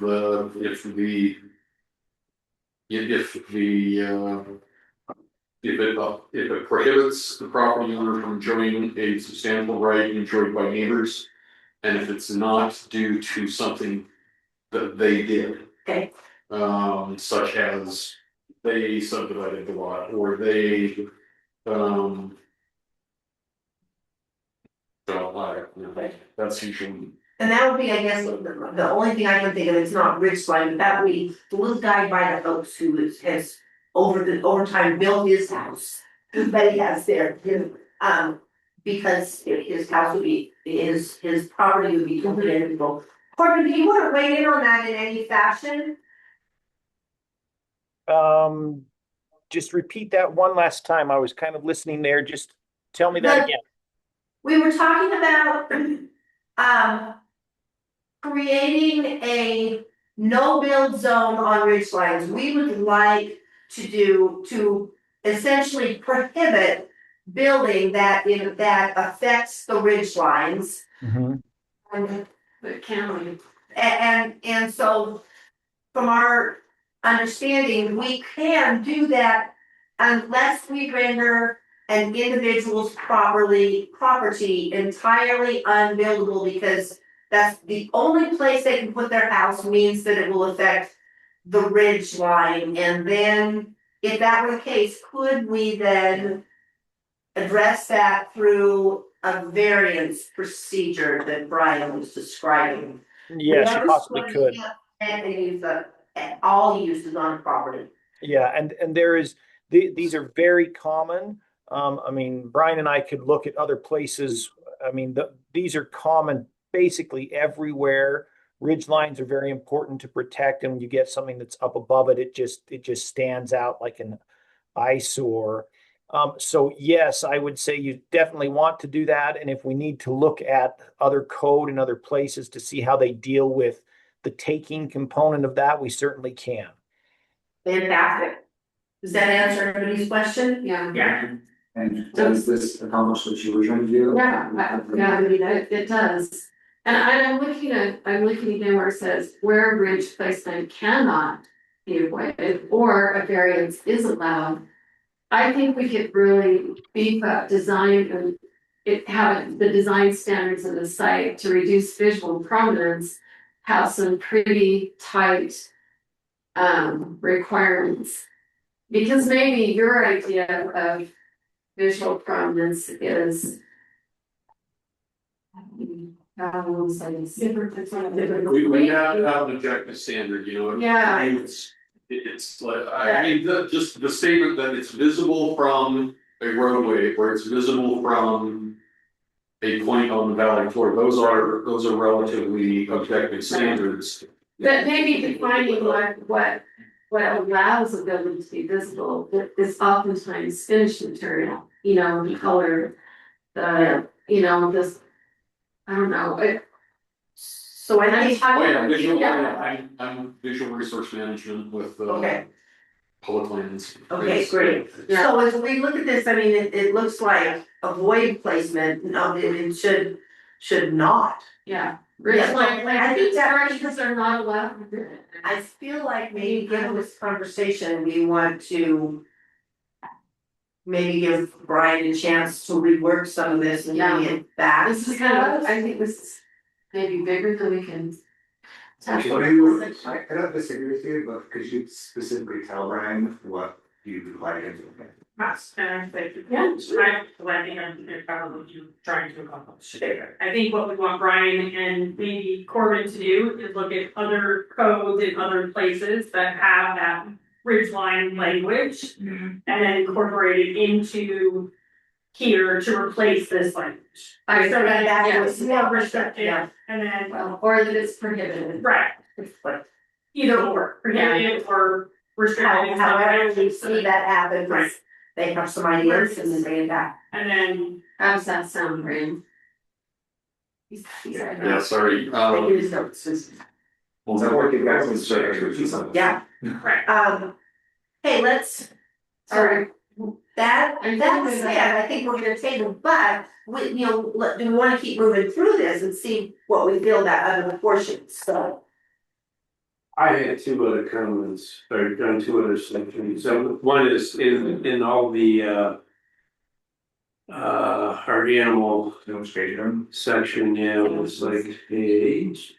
it prohibits the property owner from enjoying a substantial right enjoyed by neighbors. And if it's not due to something that they did. Okay. Such as they subdivided the lot or they don't like, that's usually. And that would be, I guess, the only thing I can think of, it's not Ridgeline, but that would be the little guy by the folks who has over time built his house. That he has there, because his house would be, his property would be completable. Courtney, do you wanna weigh in on that in any fashion? Just repeat that one last time. I was kind of listening there. Just tell me that again. We were talking about, creating a no build zone on ridgelines. We would like to essentially prohibit building that affects the ridgelines. Mhm. but can we? And so from our understanding, we can do that unless we render an individual's property entirely unbuildable, because that's the only place they can put their house, means that it will affect the ridge line. And then if that were the case, could we then address that through a variance procedure that Brian was describing? Yes, you possibly could. And use all uses on property. Yeah, and there is, these are very common. I mean, Brian and I could look at other places. I mean, these are common basically everywhere. Ridge lines are very important to protect, and when you get something that's up above it, it just stands out like an eyesore. So yes, I would say you definitely want to do that. And if we need to look at other code in other places to see how they deal with the taking component of that, we certainly can. Fantastic. Does that answer everybody's question? Yeah. Yeah. And does this accomplish what you were trying to do? Yeah, it does. And I'm looking again where it says where a bridge placement cannot be avoided or a variance is allowed. I think we could really beef up design and have the design standards of the site to reduce visual prominence, have some pretty tight requirements. Because maybe your idea of visual prominence is We have an objective standard, you know. Yeah. It's like, I mean, just the statement that it's visible from a roadway, where it's visible from a point on the valley floor, those are relatively objective standards. But maybe defining what allows a building to be visible is oftentimes finished material, you know, the color, you know, this, I don't know. So I think. Oh, yeah, I'm visual resource management with Okay. public lands. Okay, great. So as we look at this, I mean, it looks like a void placement, no, it should not. Yeah. Yeah, I think structures are not allowed. I feel like maybe given this conversation, we want to maybe give Brian a chance to rework some of this and bring it back. This is kind of, I think this is maybe bigger than we can. What do you, I don't disagree with you, but could you specifically tell Brian what you'd like him to do? Yes, and I think, yeah, I think I'm probably trying to accomplish. I think what we want Brian and maybe Corbin to do is look at other codes in other places that have that ridgeline language. And then incorporate it into here to replace this language. I So that yeah. it's more restrictive, and then, Well, or that it's prohibited. right, either or, prohibited or restricted. However, we see that happen, Right. they have some ideas and then bring it back. And then, How does that sound, Brian? Yeah, sorry, They use notes. Well, that work you guys can start. Yeah, right, hey, let's. Alright. That's it, I think we're gonna table, but we, you know, do we wanna keep moving through this and see what we feel about other portions, so. I had two other comments, or done two other sections. So one is in all the our animal section, yeah, it was like page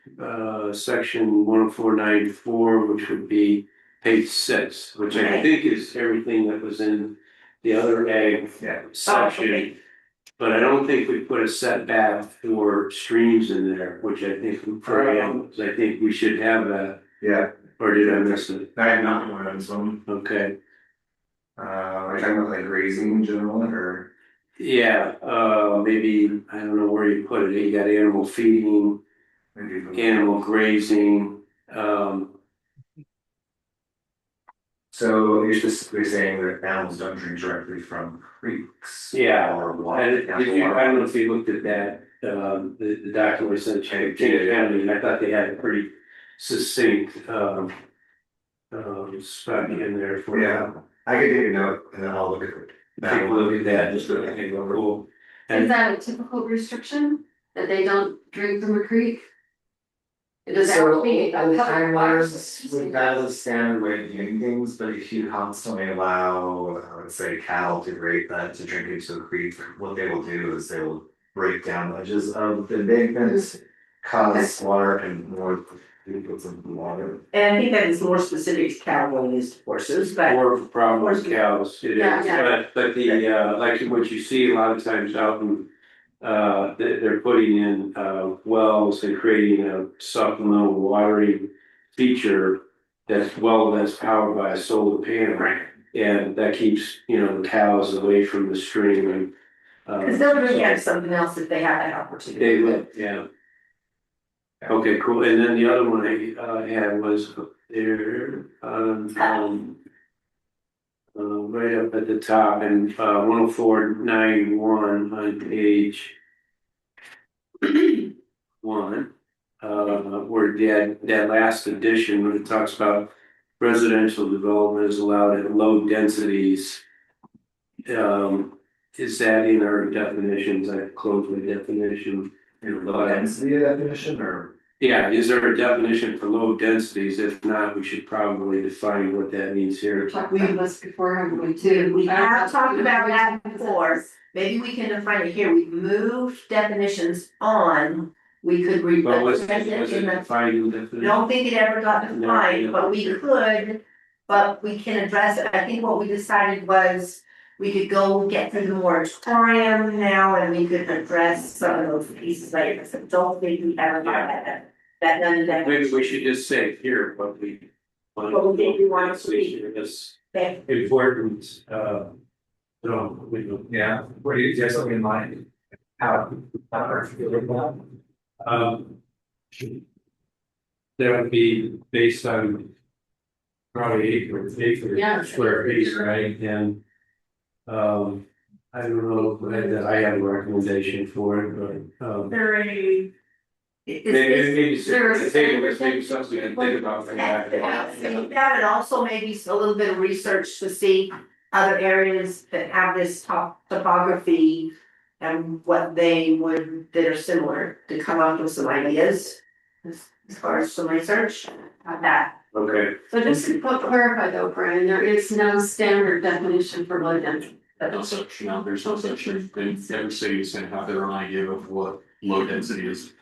section 10494, which would be page 6, which I think is everything that was in the other ag section. But I don't think we put a setback for streams in there, which I think for animals, I think we should have that. Yeah, Or did I miss it? I have not one on this one. Okay, Are you talking about like grazing in general or? yeah, maybe, I don't know where you put it, you got animal feeding, animal grazing, So you're specifically saying that animals don't drink directly from creeks? yeah. Or I water? don't know if you looked at that, the document said King County, and I thought they had a pretty succinct, spot in there for. Yeah, I could take a note and then I'll look at it. Take a look at that, just to think over. Cool. Is that a typical restriction, that they don't drink from a creek? Does that So, be a with public iron water wires, system? that is a standard way of doing things, but if you constantly allow, let's say, cattle to drink into a creek, what they will do is they will break down the edges of the embankments, cause water and more liquids in the water. And I think that is more specific to California's horses, but. More of a problem with cows, it is, Yeah, but the, like what you see a lot of times out in. They're putting in, wells and creating a supplemental watering feature. That's powered by a solar panel. right. And that keeps, the cows away from the stream and. Cause they'll bring out something else if they have that opportunity. They will, yeah. Okay, cool, and then the other one I had was there, right up at the top and 10491 on page one, where that last edition, when it talks about residential development is allowed at low densities. Is that in our definitions? I closed my definition. Density definition or? Yeah, is there a definition for low densities? If not, we should probably define what that means here. Talked about this before, haven't we, too? We have talked about that before. Maybe we can define it here. We've moved definitions on. We could But was replace it it in the, defined I definition? don't think it ever got defined, but we could. But we can address it. I think what we decided was we could go get through the moratorium now and we could address some of those pieces later. So don't think we ever got that done in that. Maybe we should just say here what we. What we think we want to see. It's Okay. important, Yeah, what do you have something in mind? How are you feeling about? That would be based on probably Yeah. square feet, right? And I don't know that I have a recommendation for it, but There a, maybe there a the table is maybe something we can think about for that. That and also maybe a little bit of research to see other areas that have this topography. And what that are similar to come up with some ideas. As far as some research on that. Okay, So just to clarify though, Brian, there is no standard definition for low density. No such, there's no such thing. Every city is gonna have their own idea of what low density is,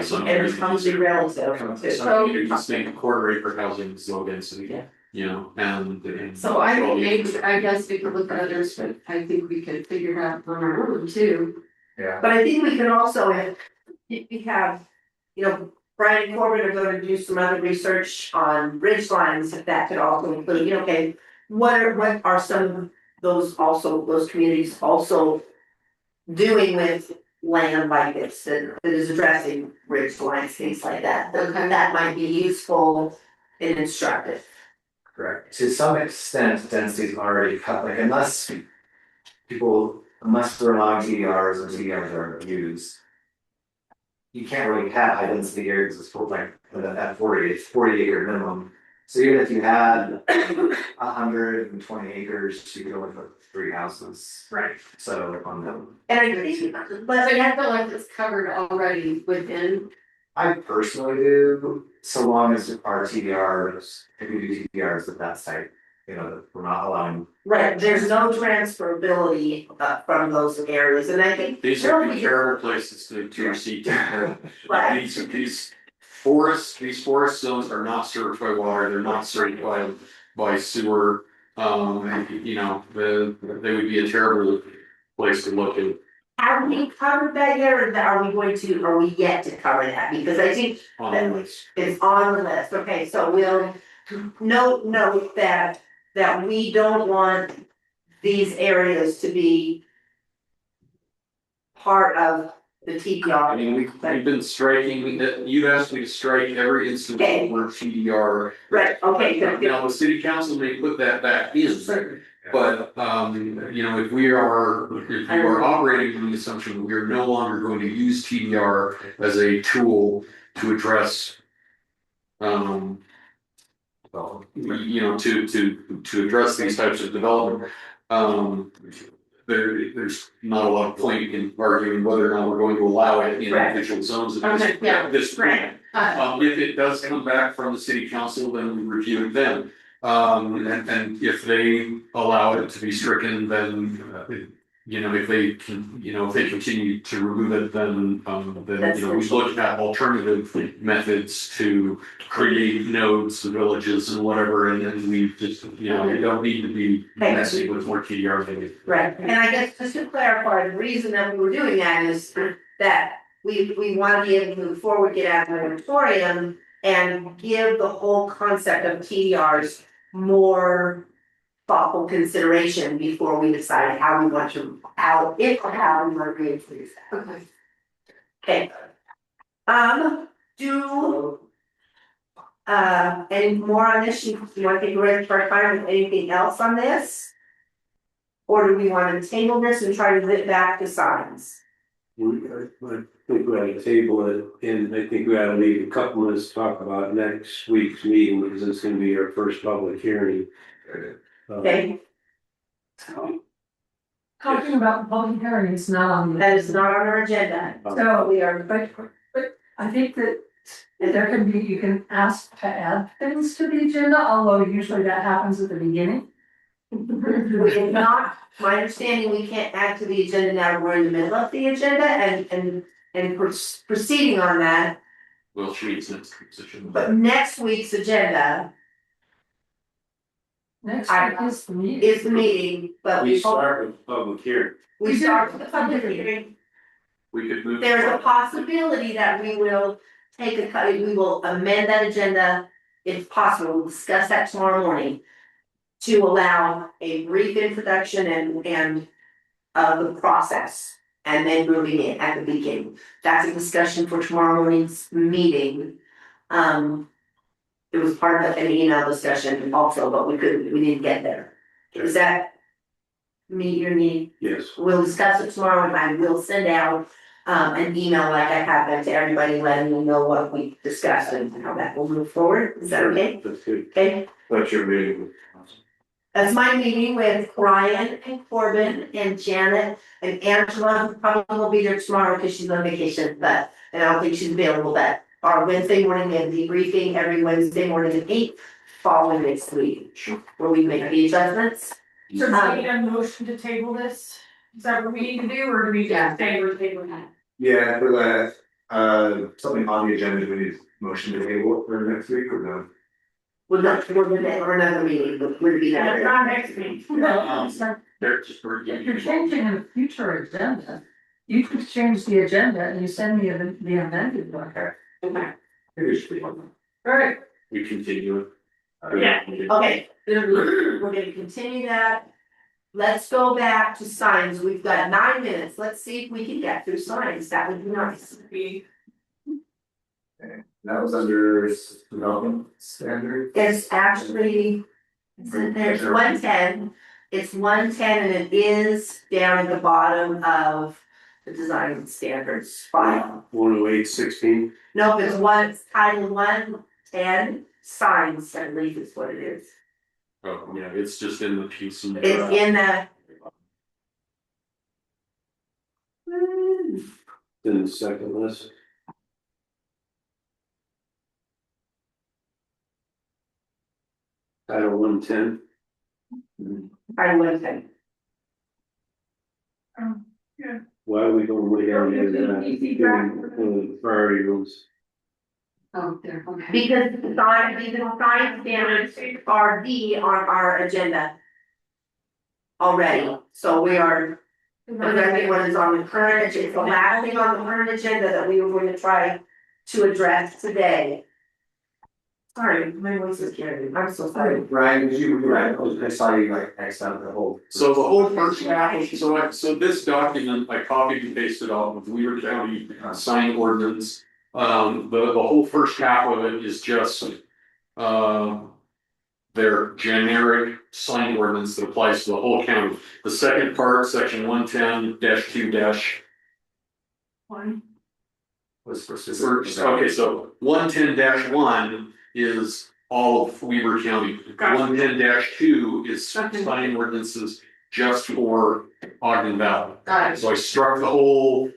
some. And it's probably relative Some too. communities think quarter acre housing is low density. Yeah. And. So I think maybe, I guess we could look at others, but I think we could figure it out on our own too. Yeah. But I think we can also, if we have, Brian and Corbin are going to do some other research on ridge lines, if that could also include, okay, what are some of those communities also doing with land like this that is addressing ridge lines, things like that. Okay. That might be useful and instructive. Correct. To some extent, density is already cut, like unless there are long TDRs or TDRs are used. You can't really have high density areas as full like at 40 acre minimum. So even if you had 120 acres, you could only put 3 houses. right, So on them. And I think, But but I feel like it's covered already within. I personally do, so long as our TDRs, if we do TDRs at that site, we're not allowing. right, there's no transferability from those areas, and I think. These are terrible places to receive. Right. These forest zones are not served by water, they're not served by sewer. They would be a terrible place to look at. Have we covered that yet, or are we yet to cover that? Because I think On the list. it's on the list, okay, so we'll note that we don't want these areas to be part of the I TPR. mean, we've been striking, you've asked me to strike every instance Okay. where TDR. Right, okay, good. Now, the city council may put that back in, but, if we are operating on the assumption we are no longer going to use TDR as a tool to address. To address these types of development, there's not a lot of point in arguing whether or not we're going to allow it in Right. individual zones Okay, yeah, at this point. If it does come back from the city council, then we review it then. And if they allow it to be stricken, then, if they continue to remove it, then we look at alternative methods to create nodes, villages and whatever, and then we just, we don't need to be messing with more TDR maybe. Right, and I guess just to clarify, the reason that we were doing that is that we want to be able to move forward, get out of the moratorium and give the whole concept of TDRs more thoughtful consideration before we decide how we want to, how we want to reintroduce that. Okay. Okay. Any more on this? You want to take a break for time with anything else on this? Or do we wanna table this and try to get back to signs? I think we ought to table it, and I think we ought to leave a couple minutes to talk about next week's meeting, because it's gonna be our first public hearing. Okay, Talking about public hearings, not on the. that is not on our agenda. So we are, but I think that there can be, you can ask to add things to the agenda, although usually that happens at the beginning. We did not, my understanding, we can't add to the agenda now, we're in the middle of the agenda and proceeding on that. Well, she needs next position. But next week's agenda Next week is the meeting. is the meeting, but We start with public hearing. we start with the public hearing. We could move. There's a possibility that we will we will amend that agenda, if possible, we'll discuss that tomorrow morning. To allow a brief introduction and the process, and then moving in at the beginning. That's a discussion for tomorrow morning's meeting. It was part of an email discussion also, but we didn't get there. Does that meet your need? Yes. We'll discuss it tomorrow, and I will send out an email like I have been to everybody, letting them know what we discussed and how that will move forward. Is that okay? That's good. Okay, That's your meeting. that's my meeting with Ryan and Corbin and Janet and Angela, who probably will be there tomorrow because she's on vacation, but, and I don't think she's available, but our Wednesday morning and debriefing every Wednesday morning at 8, following next week, where we make the adjustments. So do we need a motion to table this? Is that what we need to do, or do we just say we're tabling that? Yeah, for that, something on the agenda, we need motion to table it for next week or no? We're another meeting, but we'll be Yeah, there. not next week. No, so They're just for if you're changing a future agenda, you could change the agenda and you send me the amended one. Okay. Alright, We continue it. Yeah. Okay, we're gonna continue that. Let's go back to signs, we've got 9 minutes, let's see if we can get through signs, that would be nice. That was under development standard. It's actually, there's 110, it's 110 and it is down at the bottom of the design standards file. 10816. Nope, it's title 110, signs, I believe is what it is. Oh, yeah, it's just in the piece. It's in the. In the second list. Title 110. Title 110. Why are we going way down there? The priority rules. Oh, there, okay. Because the sign standards are on our agenda. Already, so we are, addressing what is on the current, it's the last thing on the current agenda that we were going to try to address today. Sorry, my voice is carrying, I'm so sorry. Ryan, did you, I saw you like X out the whole. So the whole first half, so this document, I copied and pasted off of Weaver County sign ordinance. The whole first half of it is just, their generic sign ordinance that applies to the whole county. The second part, section 110-2- one, Was for okay, so 110-1 is all of Weaver County. Gotcha. 110-2 is Okay. sign ordinances just for Ogden Valley. Got it. So I struck the whole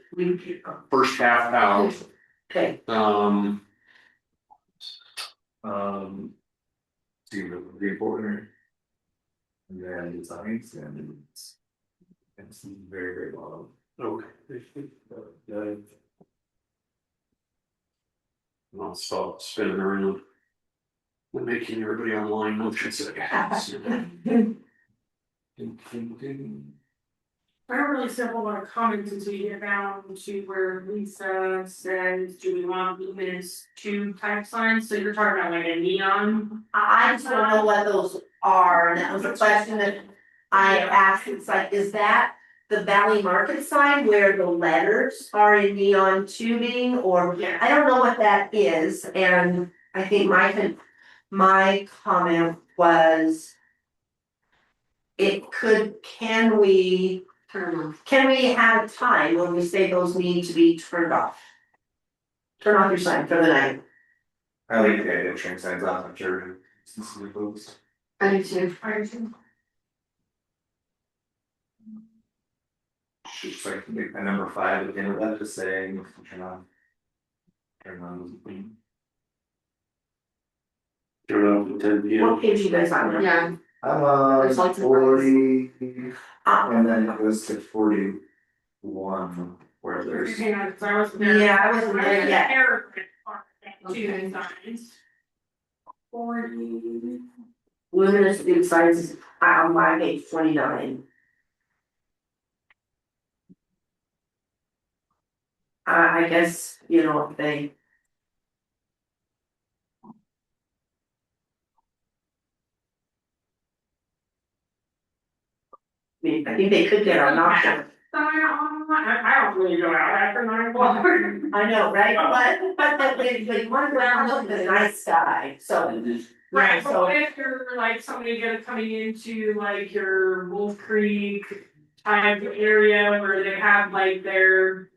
first half out. Okay, See the reporter. And then designs and it's very, very long. Okay. I'll stop spinning around. We're making everybody online motion sick. I don't really still have a lot of comments until you get down to where Lisa says, do we want luminous tube type signs, so you're talking about like a neon? I just don't know what those are, and that was a question that I asked, it's like, is that the Valley Market sign where the letters are in neon tubing, or, I don't know what that is, and I think my comment was it can we Turn off. have a time when we say those need to be turned off? Turn off your sign for the night. I like the idea of turning signs off, I'm sure. Since we closed. I do too. It's like a number 5 at the end of that, just saying, turn on. Turn on. Turn off at 10 p.m. What page you guys on? Yeah, I'm on There's lots of 40, Um, and then it goes to 41, where there's. Hang on, 'cause I wasn't there. Yeah, I wasn't there yet. Two signs. 40. luminous tube signs on my page 29. I guess, you know, if they. I mean, I think they could get an option. I don't really go out after 9 o'clock. I know, right? But they want to go out and look at the night sky, so. Right, So- but what if you're like somebody coming into like your Wolf Creek type area where they have like they're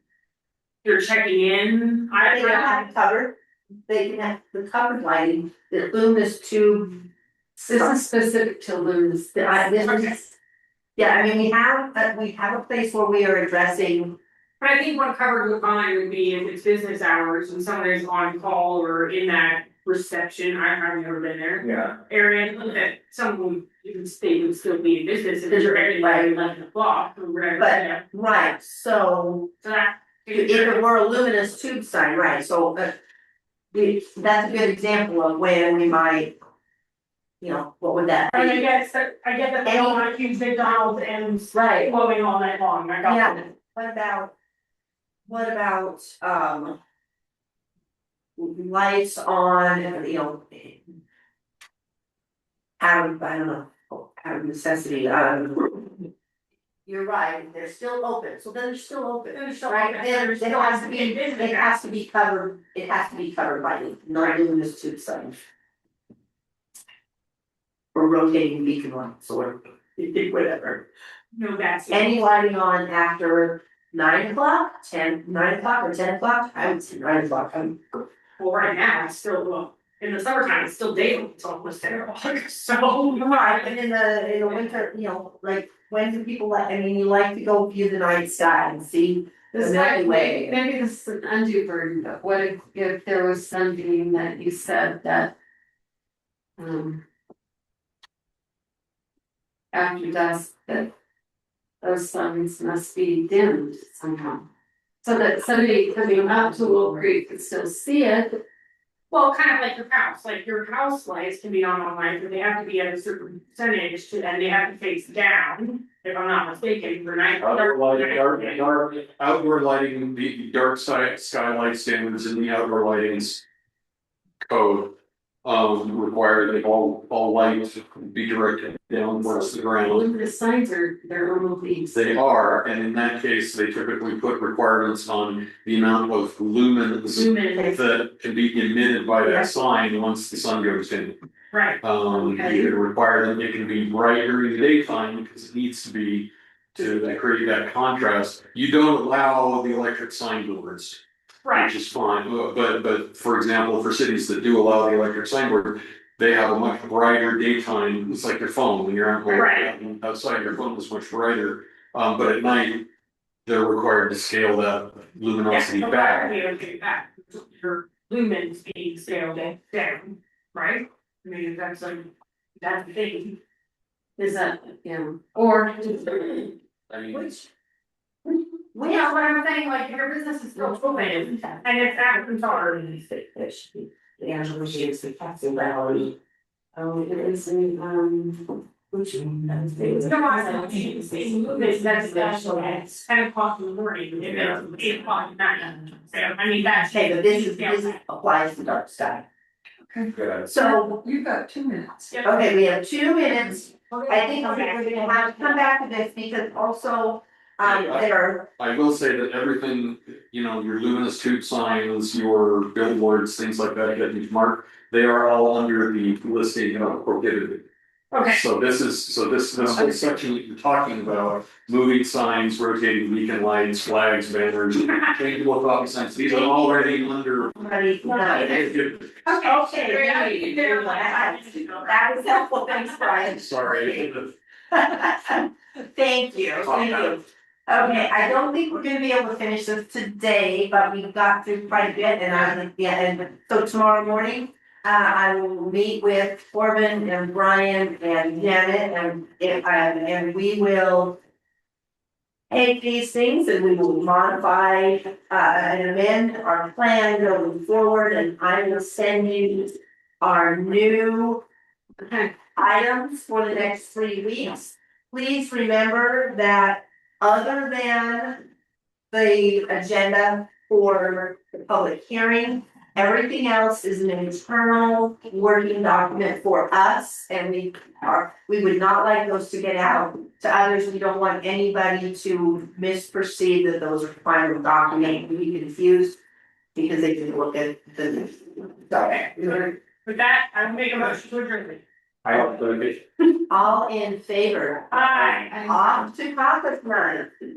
checking in? They don't have it covered, they can have the covered lighting, the luminous tube. this is specific to luminous. Yeah, I mean, we have a place where we are addressing, But I think what covered with mine would be if it's business hours and somebody's on call or in that reception, I've never been there. Yeah. Area that someone, they would still be in business if they're ready by 11 o'clock or whatever. But- yeah. right, so. So that. If it were a luminous tube sign, right, so, that's a good example of when we might. You know, what would that I mean, be? I get that they don't wanna use McDonald's and Right. flowing all night long, I got Yeah, that. what about, lights on, you know. I don't know, out of necessity, you're right, they're still open, so then they're still open, right, then they don't have to be, it has to be covered, by the non-luminous tube sign. Or rotating beacon lights, or whatever. No, that's. Any lighting on after 9 o'clock, 9 o'clock or 10 o'clock, I would say 9 o'clock, Well, right now, it's still, well, in the summertime, it's still daylight, it's almost 10 o'clock, so. right, and in the winter, you know, like, when do people like, I mean, you like to go view the night sky and see. This The Milky might, Way. maybe this is an undue burden, but what if there was something that you said that. After dusk, that those signs must be dimmed somehow. So that somebody coming out to Wolf Creek could still see it. Well, kind of like your house lights can be on all night, but they have to be at a certain percentage and they have to face down, if I'm not mistaken, for night. Outdoor lighting, the dark skylight standards in the outdoor lighting's code. Require that all lights be directed down towards the ground. Luminous signs they're only. They are, and in that case, they typically put requirements on the amount of lumens Lumens, that can be emitted by that sign once the sun goes in. right, You can require that it can be bright during the daytime because it needs to be to create that contrast. You don't allow the electric sign boards, right, which is fine, but for example, for cities that do allow the electric signboard, they have a much brighter daytime, it's like your phone, when you're outside, your phone is much brighter, but at night, they're required to scale that luminosity yeah, back. your lumens being scaled down, right? I mean, that's the thing. Is that, or. I mean, Well, yeah, what I'm saying, like, your business is still open, and it's after dark. It should be, the Angela Shades, the Castle Valley. Oh, it is It's come on, that's 10 o'clock in the morning, and it's 8 o'clock at night. So, I mean, that's. Okay, but this applies to dark sky. Good. So, You've got 2 minutes. okay, we have 2 minutes, I think we're gonna have to come back to this because also, there. I will say that everything, your luminous tube signs, your billboards, things like that you've marked, they are all under the listing of prohibited. Okay, So this whole section that you're talking about, moving signs, rotating beacon lights, flags, banners, changeable copy signs, these are already under. Ready? okay. That was helpful, thanks, Brian. Sorry. Thank you, thank you. Okay, I don't think we're gonna be able to finish this today, but we've got through quite a bit and and so tomorrow morning. I will meet with Corbin and Brian and Janet and we will. Take these things and we will modify and amend our plan going forward and I will send you our new. Items for the next 3 weeks. Please remember that other than the agenda for the public hearing, everything else is an internal working document for us and we would not like those to get out to others. We don't want anybody to misperceive that those are final documents, be confused because they can look at the. Okay, with that, I will make a motion to adjourn. All in favor? Aye. Off to caucus night.